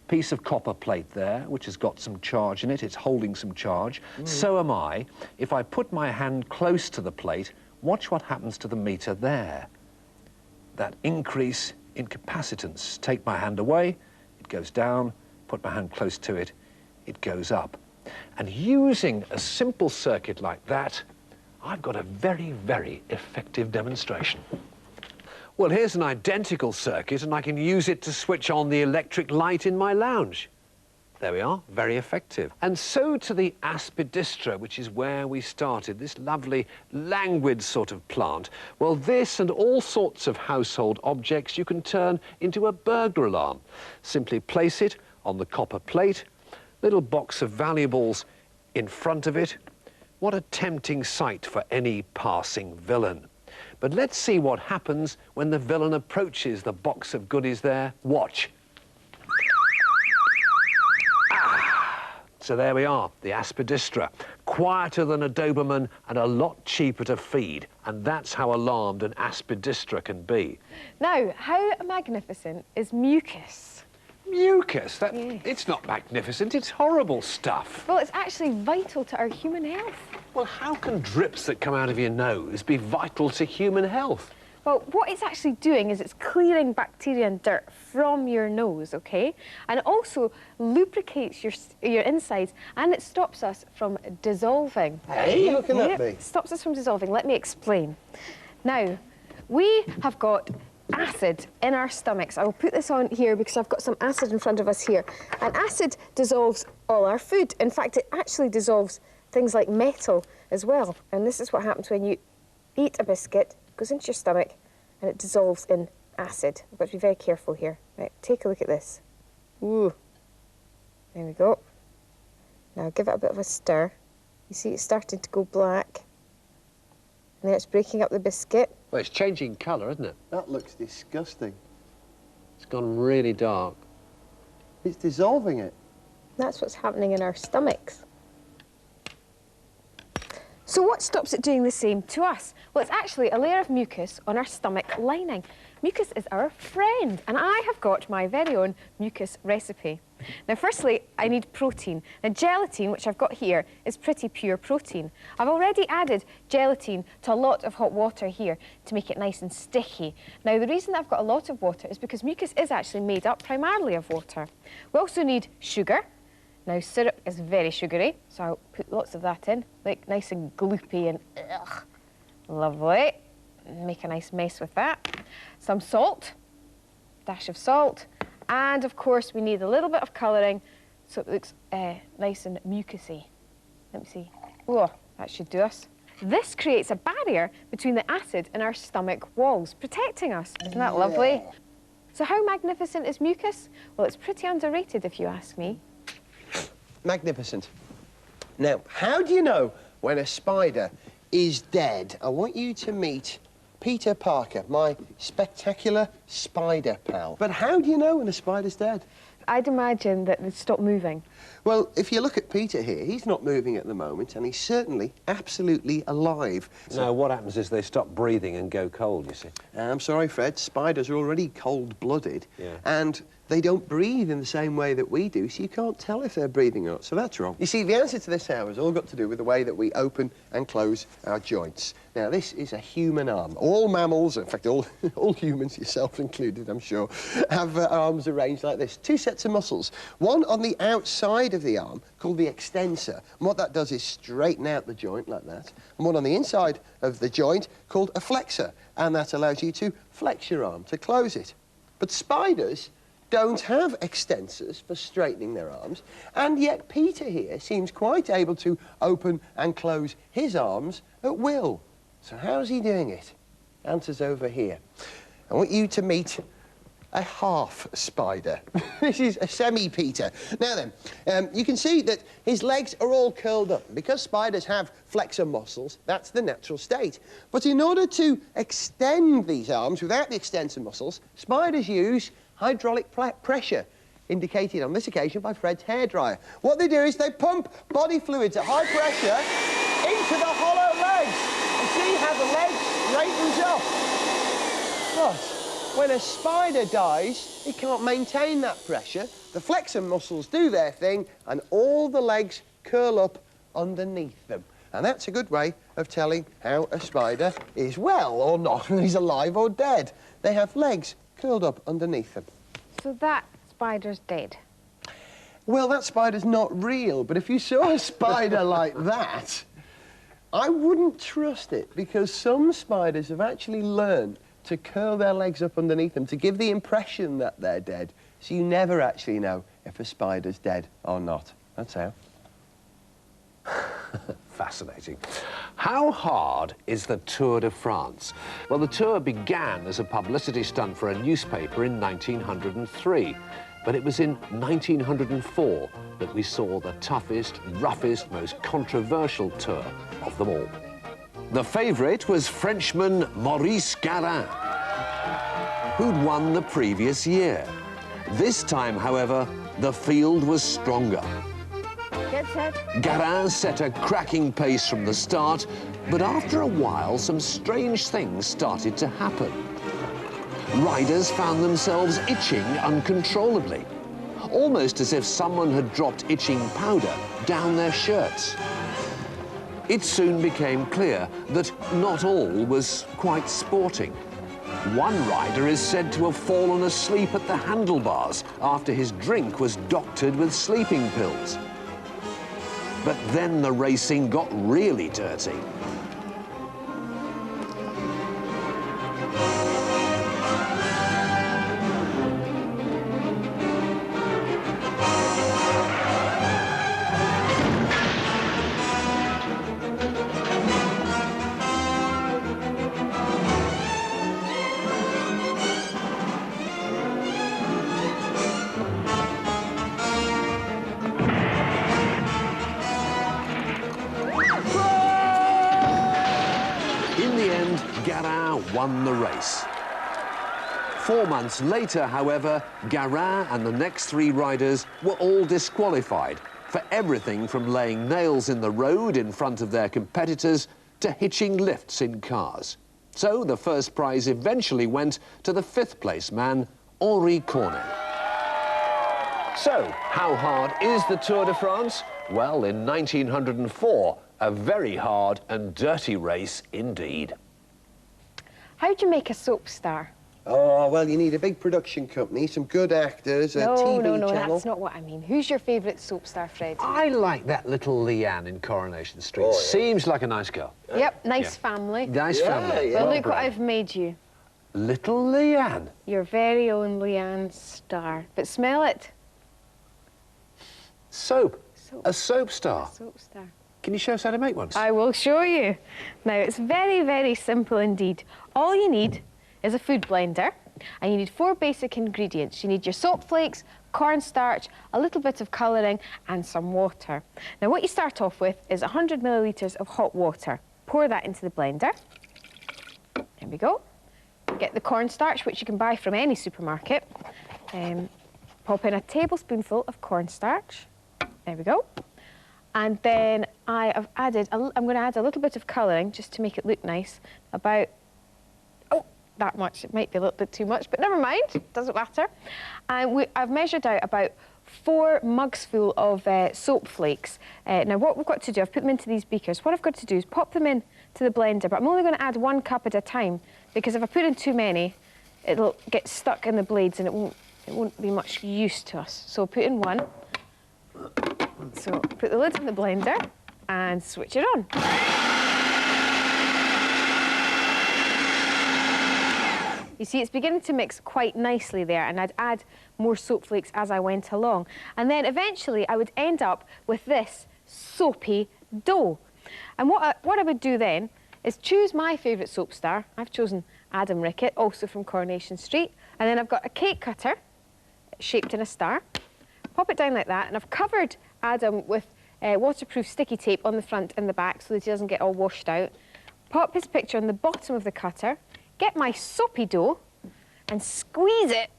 Piece of copper plate there, which has got some charge in it. It's holding some charge. So am I. If I put my hand close to the plate, watch what happens to the meter there. That increase in capacitance. Take my hand away, it goes down. Put my hand close to it, it goes up. And using a simple circuit like that, I've got a very, very effective demonstration. Well, here's an identical circuit, and I can use it to switch on the electric light in my lounge. There we are, very effective. And so to the aspidistra, which is where we started, this lovely, languid sort of plant. Well, this and all sorts of household objects you can turn into a burglar alarm. Simply place it on the copper plate, little box of valuables in front of it. What a tempting sight for any passing villain. But let's see what happens when the villain approaches the box of goodies there. Watch. So there we are, the aspidistra. Quieter than a Doberman and a lot cheaper to feed. And that's how alarmed an aspidistra can be. Now, how magnificent is mucus? Mucus? Yes. It's not magnificent, it's horrible stuff. Well, it's actually vital to our human health. Well, how can drips that come out of your nose be vital to human health? Well, what it's actually doing is it's clearing bacteria and dirt from your nose, OK? And it also lubricates your insides, and it stops us from dissolving. Hey, how can that be? It stops us from dissolving. Let me explain. Now, we have got acid in our stomachs. I will put this on here because I've got some acid in front of us here. And acid dissolves all our food. In fact, it actually dissolves things like metal as well. And this is what happens when you eat a biscuit, it goes into your stomach, and it dissolves in acid. I've got to be very careful here. Right, take a look at this. Ooh. There we go. Now give it a bit of a stir. You see it's starting to go black. And then it's breaking up the biscuit. Well, it's changing colour, isn't it? That looks disgusting. It's gone really dark. It's dissolving it. That's what's happening in our stomachs. So what stops it doing the same to us? Well, it's actually a layer of mucus on our stomach lining. Mucus is our friend, and I have got my very own mucus recipe. Now, firstly, I need protein. Now, gelatin, which I've got here, is pretty pure protein. I've already added gelatin to a lot of hot water here to make it nice and sticky. Now, the reason I've got a lot of water is because mucus is actually made up primarily of water. We also need sugar. Now, syrup is very sugary, so I'll put lots of that in, like nice and gloopy and ugh. Lovely. Make a nice mess with that. Some salt, dash of salt, and of course we need a little bit of colouring so it looks nice and mucousy. Let me see. Oh, that should do us. This creates a barrier between the acid and our stomach walls, protecting us. Isn't that lovely? So how magnificent is mucus? Well, it's pretty underrated if you ask me. Magnificent. Now, how do you know when a spider is dead? I want you to meet Peter Parker, my spectacular spider pal. But how do you know when a spider's dead? I'd imagine that they'd stop moving. Well, if you look at Peter here, he's not moving at the moment, and he's certainly absolutely alive. No, what happens is they stop breathing and go cold, you see. I'm sorry, Fred, spiders are already cold-blooded, Yeah. and they don't breathe in the same way that we do, so you can't tell if they're breathing or not, so that's wrong. You see, the answer to this how has all got to do with the way that we open and close our joints. Now, this is a human arm. All mammals, in fact, all humans, yourself included, I'm sure, have arms arranged like this. Two sets of muscles. One on the outside of the arm, called the extensor. And what that does is straighten out the joint like that. And one on the inside of the joint, called a flexor. And that allows you to flex your arm, to close it. But spiders don't have extensors for straightening their arms, and yet Peter here seems quite able to open and close his arms at will. So how's he doing it? Answer's over here. I want you to meet a half spider. This is a semi-Peter. Now then, you can see that his legs are all curled up. Because spiders have flexor muscles, that's the natural state. But in order to extend these arms without the extensor muscles, spiders use hydraulic pressure, indicated on this occasion by Fred's hairdryer. What they do is they pump body fluids at high pressure into the hollow legs. And see how the leg straightens up. But when a spider dies, it can't maintain that pressure. The flexor muscles do their thing, and all the legs curl up underneath them. And that's a good way of telling how a spider is well or not, whether he's alive or dead. They have legs curled up underneath them. So that spider's dead? Well, that spider's not real, but if you saw a spider like that, I wouldn't trust it, because some spiders have actually learned to curl their legs up underneath them to give the impression that they're dead, so you never actually know if a spider's dead or not. That's how. Fascinating. How hard is the Tour de France? Well, the tour began as a publicity stunt for a newspaper in 1903, but it was in 1904 that we saw the toughest, roughest, most controversial tour of them all. The favourite was Frenchman Maurice Garin, who'd won the previous year. This time, however, the field was stronger. Get set. Garin set a cracking pace from the start, but after a while, some strange things started to happen. Riders found themselves itching uncontrollably, almost as if someone had dropped itching powder down their shirts. It soon became clear that not all was quite sporting. One rider is said to have fallen asleep at the handlebars after his drink was doctored with sleeping pills. But then the racing got really dirty. Won the race. 4 months later, however, Garin and the next 3 riders were all disqualified for everything from laying nails in the road in front of their competitors to hitching lifts in cars. So the first prize eventually went to the 5th place man, Henri Cornet. So, how hard is the Tour de France? Well, in 1904, a very hard and dirty race indeed. How do you make a soap star? Oh, well, you need a big production company, some good actors, a TV No, channel. that's not what I mean. Who's your favourite soap star, Fred? I like that little Leanne in Coronation Street. Oh, yeah. Seems like a nice girl. Yep, nice family. Nice family. Well, Well look what bred. I've made you. Little Leanne. Your very own Leanne Star. But smell it. Soap. A soap star. Soap star. Can you show us how to make one? I will show you. Now, it's very, very simple indeed. All you need is a food blender, and you need 4 basic ingredients. You need your soap flakes, cornstarch, a little bit of colouring, and some water. Now, what you start off with is 100 millilitres of hot water. Pour that into the blender. There we go. Get the cornstarch, which you can buy from any supermarket. Pop in a tablespoonful of cornstarch. There we go. And then I have added, I'm going to add a little bit of colouring just to make it look nice. About, oh, that much. It might be a little bit too much, but never mind. Doesn't matter. And I've measured out about 4 mugs full of soap flakes. Now, what we've got to do, I've put them into these beakers. What I've got to do is pop them in to the blender, but I'm only going to add 1 cup at a time, because if I put in too many, it'll get stuck in the blades and it won't be much use to us. So put in 1. So put the lid in the blender and switch it on. You see, it's beginning to mix quite nicely there, and I'd add more soap flakes as I went along. And then eventually I would end up with this soapy dough. And what I would do then is choose my favourite soap star. I've chosen Adam Rickett, also from Coronation Street. And then I've got a cake cutter shaped in a star. Pop it down like that, and I've covered Adam with waterproof sticky tape on the front and the back so that he doesn't get all washed out. Pop his picture on the bottom of the cutter, get my soapy dough and squeeze it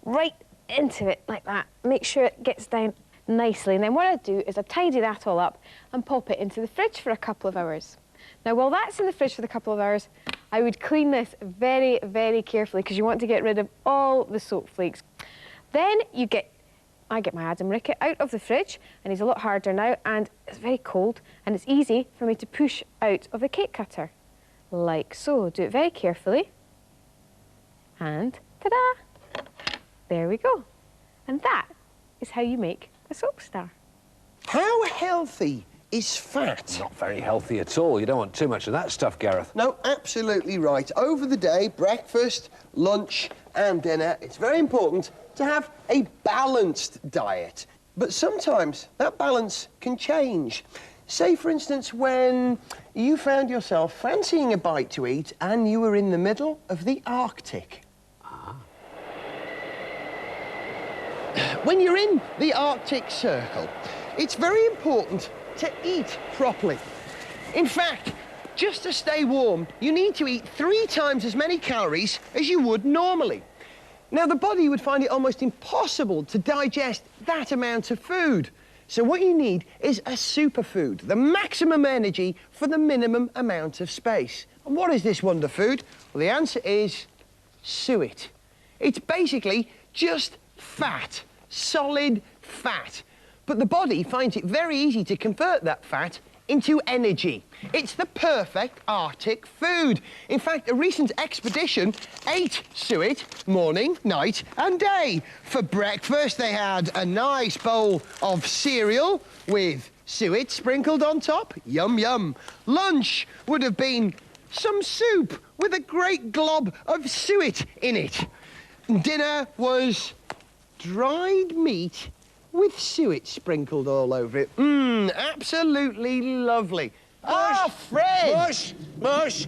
right into it like that. Make sure it gets down nicely. And then what I do is I tidy that all up and pop it into the fridge for a couple of hours. Now, while that's in the fridge for a couple of hours, I would clean this very, very carefully, because you want to get rid of all the soap flakes. Then I get my Adam Rickett out of the fridge, and he's a lot harder now, and it's very cold, and it's easy for me to push out of the cake cutter, like so. Do it very carefully, and ta-da! There we go. And that is how you make a soap star. How healthy is fat? Not very healthy at all. You don't want too much of that stuff, Gareth. No, absolutely right. Over the day, breakfast, lunch and dinner, it's very important to have a balanced diet. But sometimes that balance can change. Say, for instance, when you found yourself fancying a bite to eat and you were in the middle of the Arctic. When you're in the Arctic Circle, it's very important to eat properly. In fact, just to stay warm, you need to eat 3 times as many calories as you would normally. Now, the body would find it almost impossible to digest that amount of food. So what you need is a superfood, the maximum energy for the minimum amount of space. And what is this wonder food? Well, the answer is suet. It's basically just fat, solid fat. But the body finds it very easy to convert that fat into energy. It's the perfect Arctic food. In fact, a recent expedition ate suet morning, night and day. For breakfast, they had a nice bowl of cereal with suet sprinkled on top. Yum, yum. Lunch would have been some soup with a great glob of suet in it. Dinner was dried meat with suet sprinkled all over it. Absolutely lovely. Fred! Bush!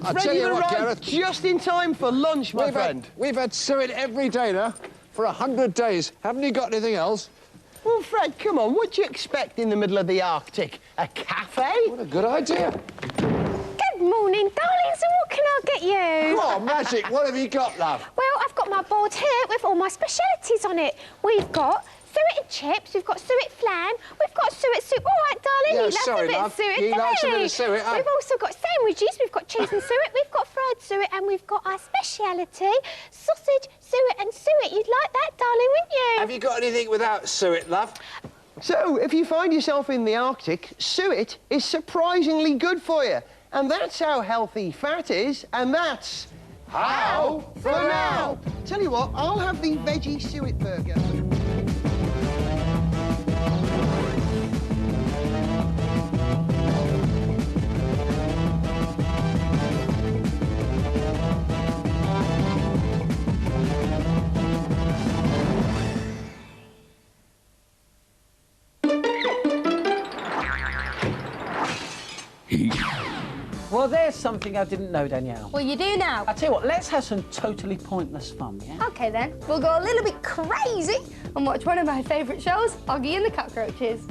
I'll tell you what, Gareth. Just in time for lunch, my friend. We've had suet every day now for 100 days. Haven't you got anything else? Well, Fred, come on. What do you expect in the middle of the Arctic? A cafe? What a good idea. Good morning, darling. So what can I get you? Come on, Magic. What have you got, love? Well, I've got my board here with all my specialities on it. We've got suet and chips, we've got suet flan, we've got suet soup. All right, darling, Yeah, you sorry, love a bit love. of suet, You don't like some of the suet, huh? We've also got sandwiches, we've got cheese and suet, we've got fried suet, and we've got our speciality, sausage, suet and suet. You'd like that, darling, wouldn't you? Have you got anything without suet, love? So, if you find yourself in the Arctic, suet is surprisingly good for you. And that's how healthy fat is, and that's how for now. Tell you what, I'll have the veggie suet burger. Well, there's something I didn't know, Danielle. Well, you do now. I tell you what, let's have some totally pointless fun, yeah? OK, then. We'll go a little bit crazy and watch one of my favourite shows, Oggy and the Cockroaches.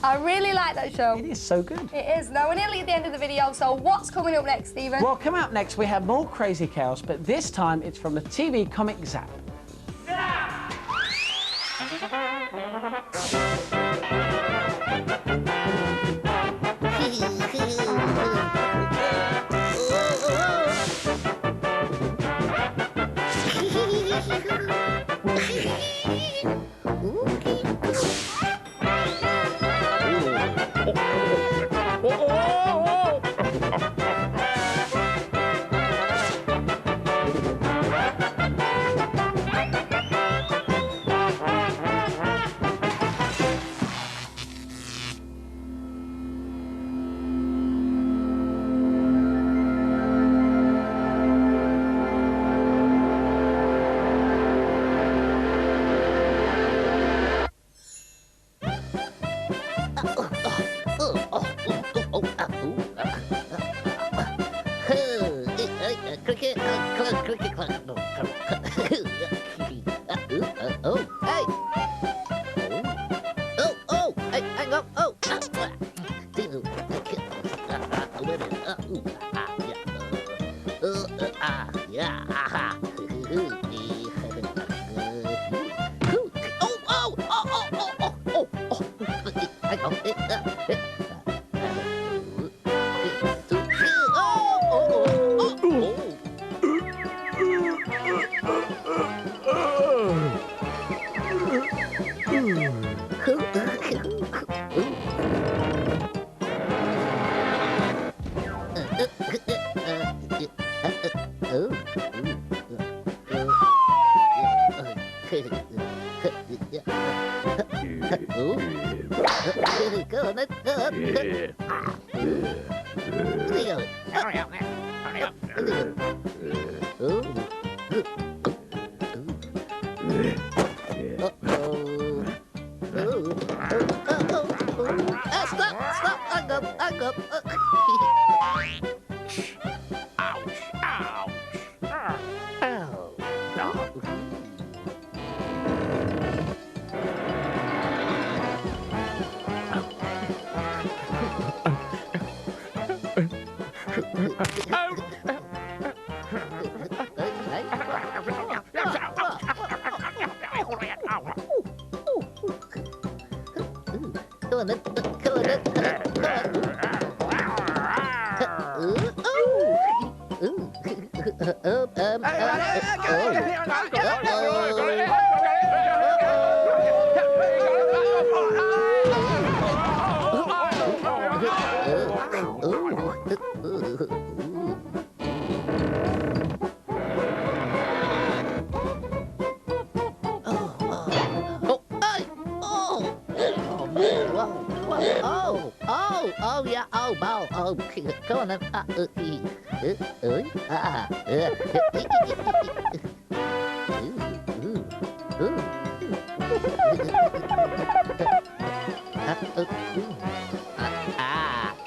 I really like that show. It is so good. It is. Now, we're nearly at the end of the video, so what's coming up next, Stephen? Well, coming up next, we have more Crazy Chaos, but this time it's from the TV comic Zap. Yeah. Aha. Oh. Hang on. Stop! Hang up! Come on then.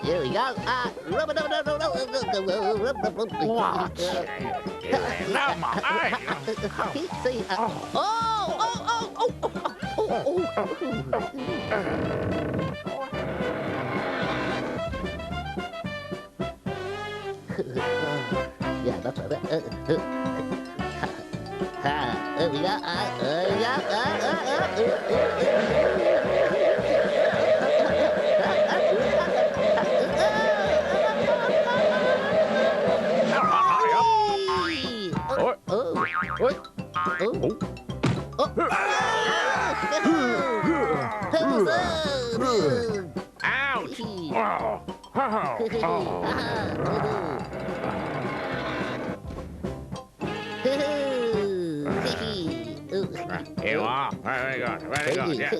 Here we go. Yeah, that's right. Here we go. Here you are. Very good. Yeah.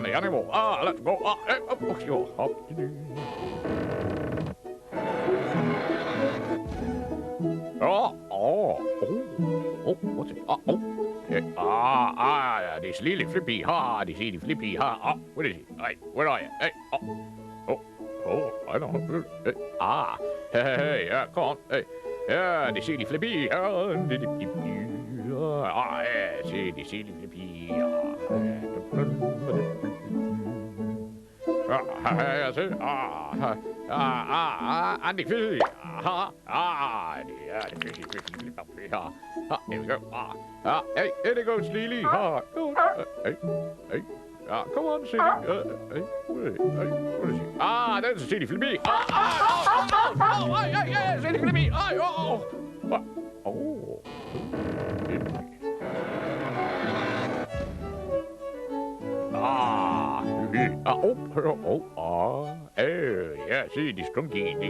The animal. Let's go. What's it? This lily flippy. This lily flippy. Where is he? Hey, where are you? Hey, I don't know. Hey, come on. Hey, this lily flippy. Yeah, see, this lily flippy. And the fish. Here we go. Hey, here they go, Steely. Hey. Come on, Steely. Hey, where is he? There's Steely Flippy. Hey, Steely Flippy. yeah, see, the Strunky, the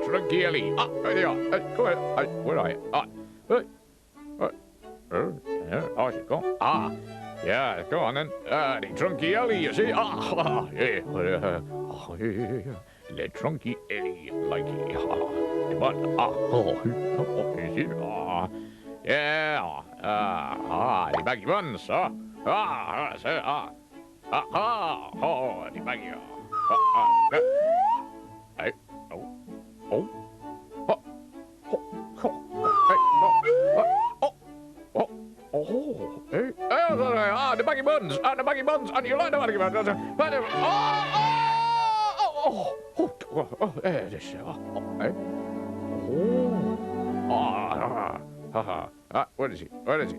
Strunky Ellie. There you are. Go ahead. Where are you? Oh, she's gone. Yeah, go on then. The Trunky Ellie, you see? Yeah. The Trunky Ellie, like it. But, you see? Yeah. The baggy buns, the baggy. Hey, the baggy buns, and you like the baggy buns. Where is he?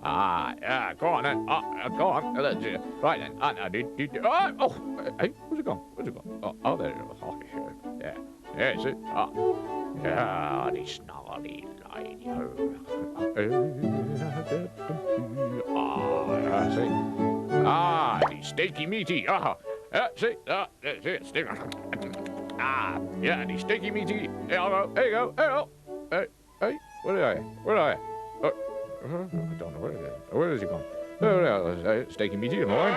Yeah, go on then. Go on. Right then. Where's it gone? Oh, there it is. Yeah. Yeah, is it? Yeah, the snarly line. See? The steaky meaty. See? Steak. Yeah, the steaky meaty. There you go. Hey, where are you? I don't know where it is. Where is he gone? Steaky meaty in line.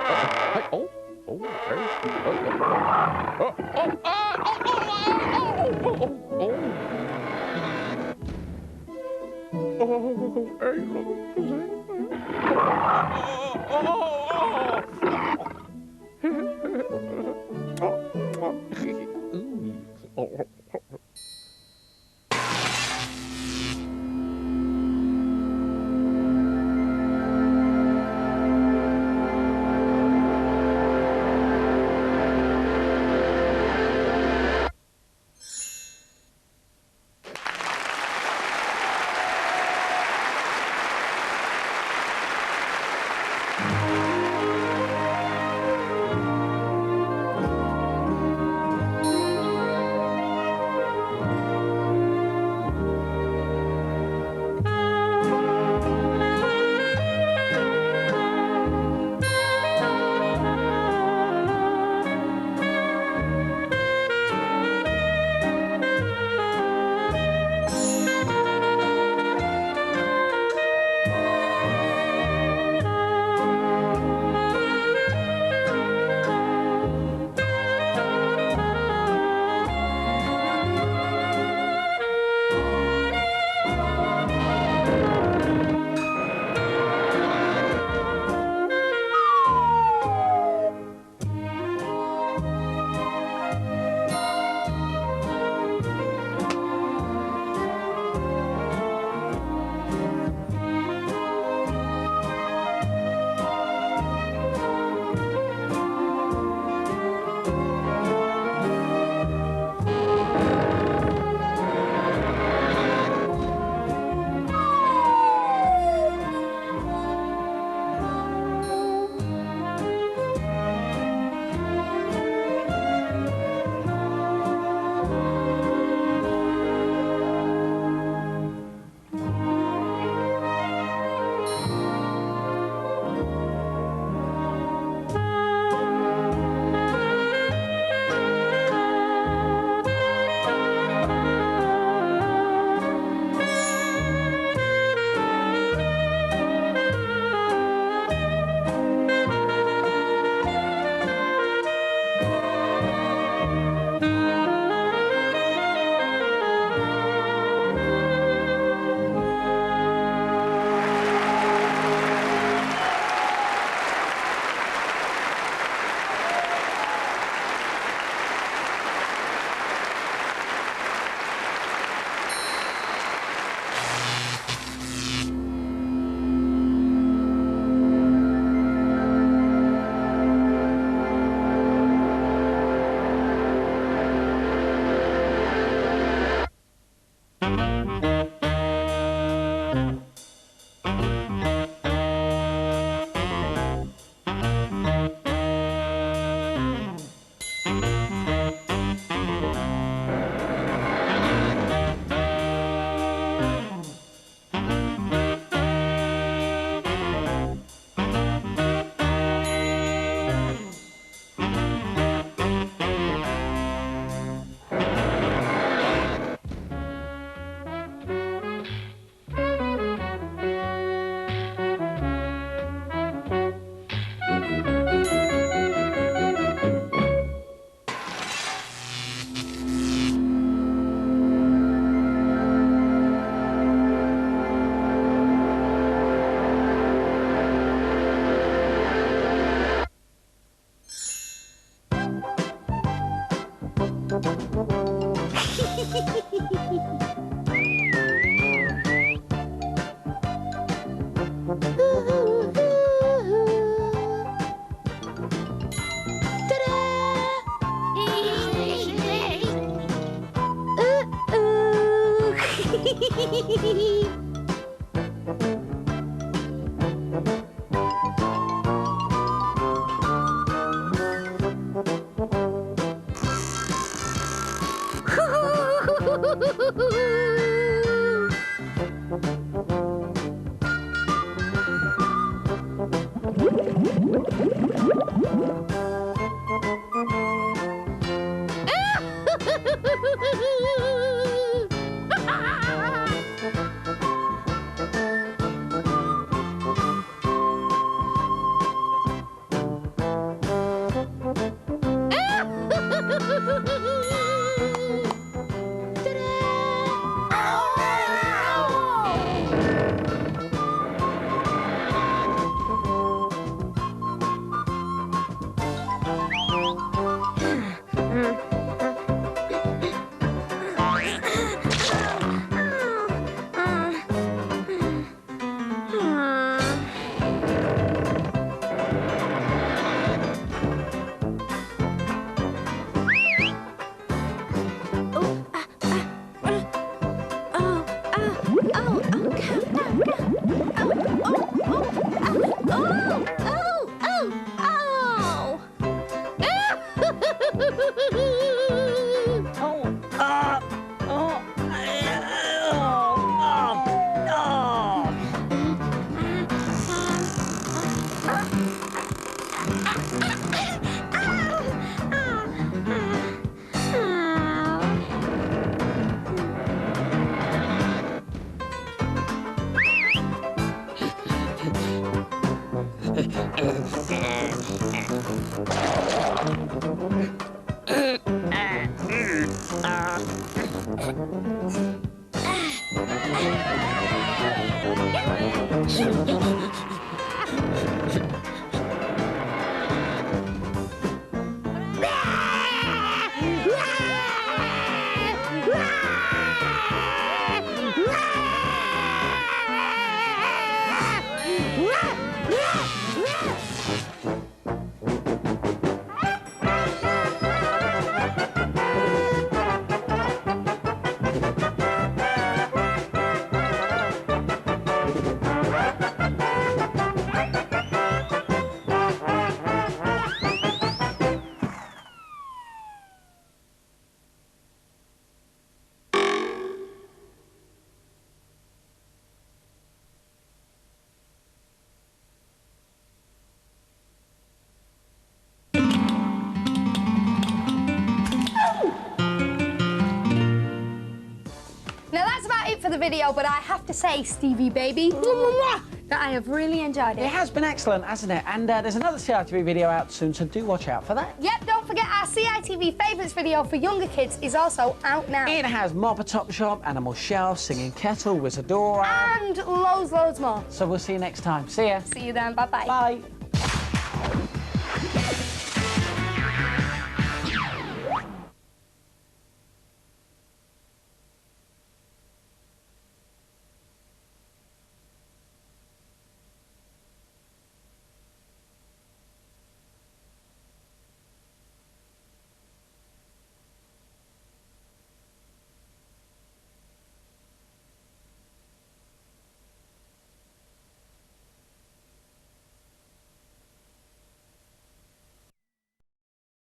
For the video, but I have to say, Stevie baby, that I have really enjoyed it. It has been excellent, hasn't it? And there's another CITV video out soon, so do watch out for that. Yep, don't forget our CITV favourites video for younger kids is also out now. It has Mob at Top Shop, Animal Shelf, Singing Kettle, Wizardora. And loads more. So we'll see you next time. See ya. See you then. Bye-bye. Bye.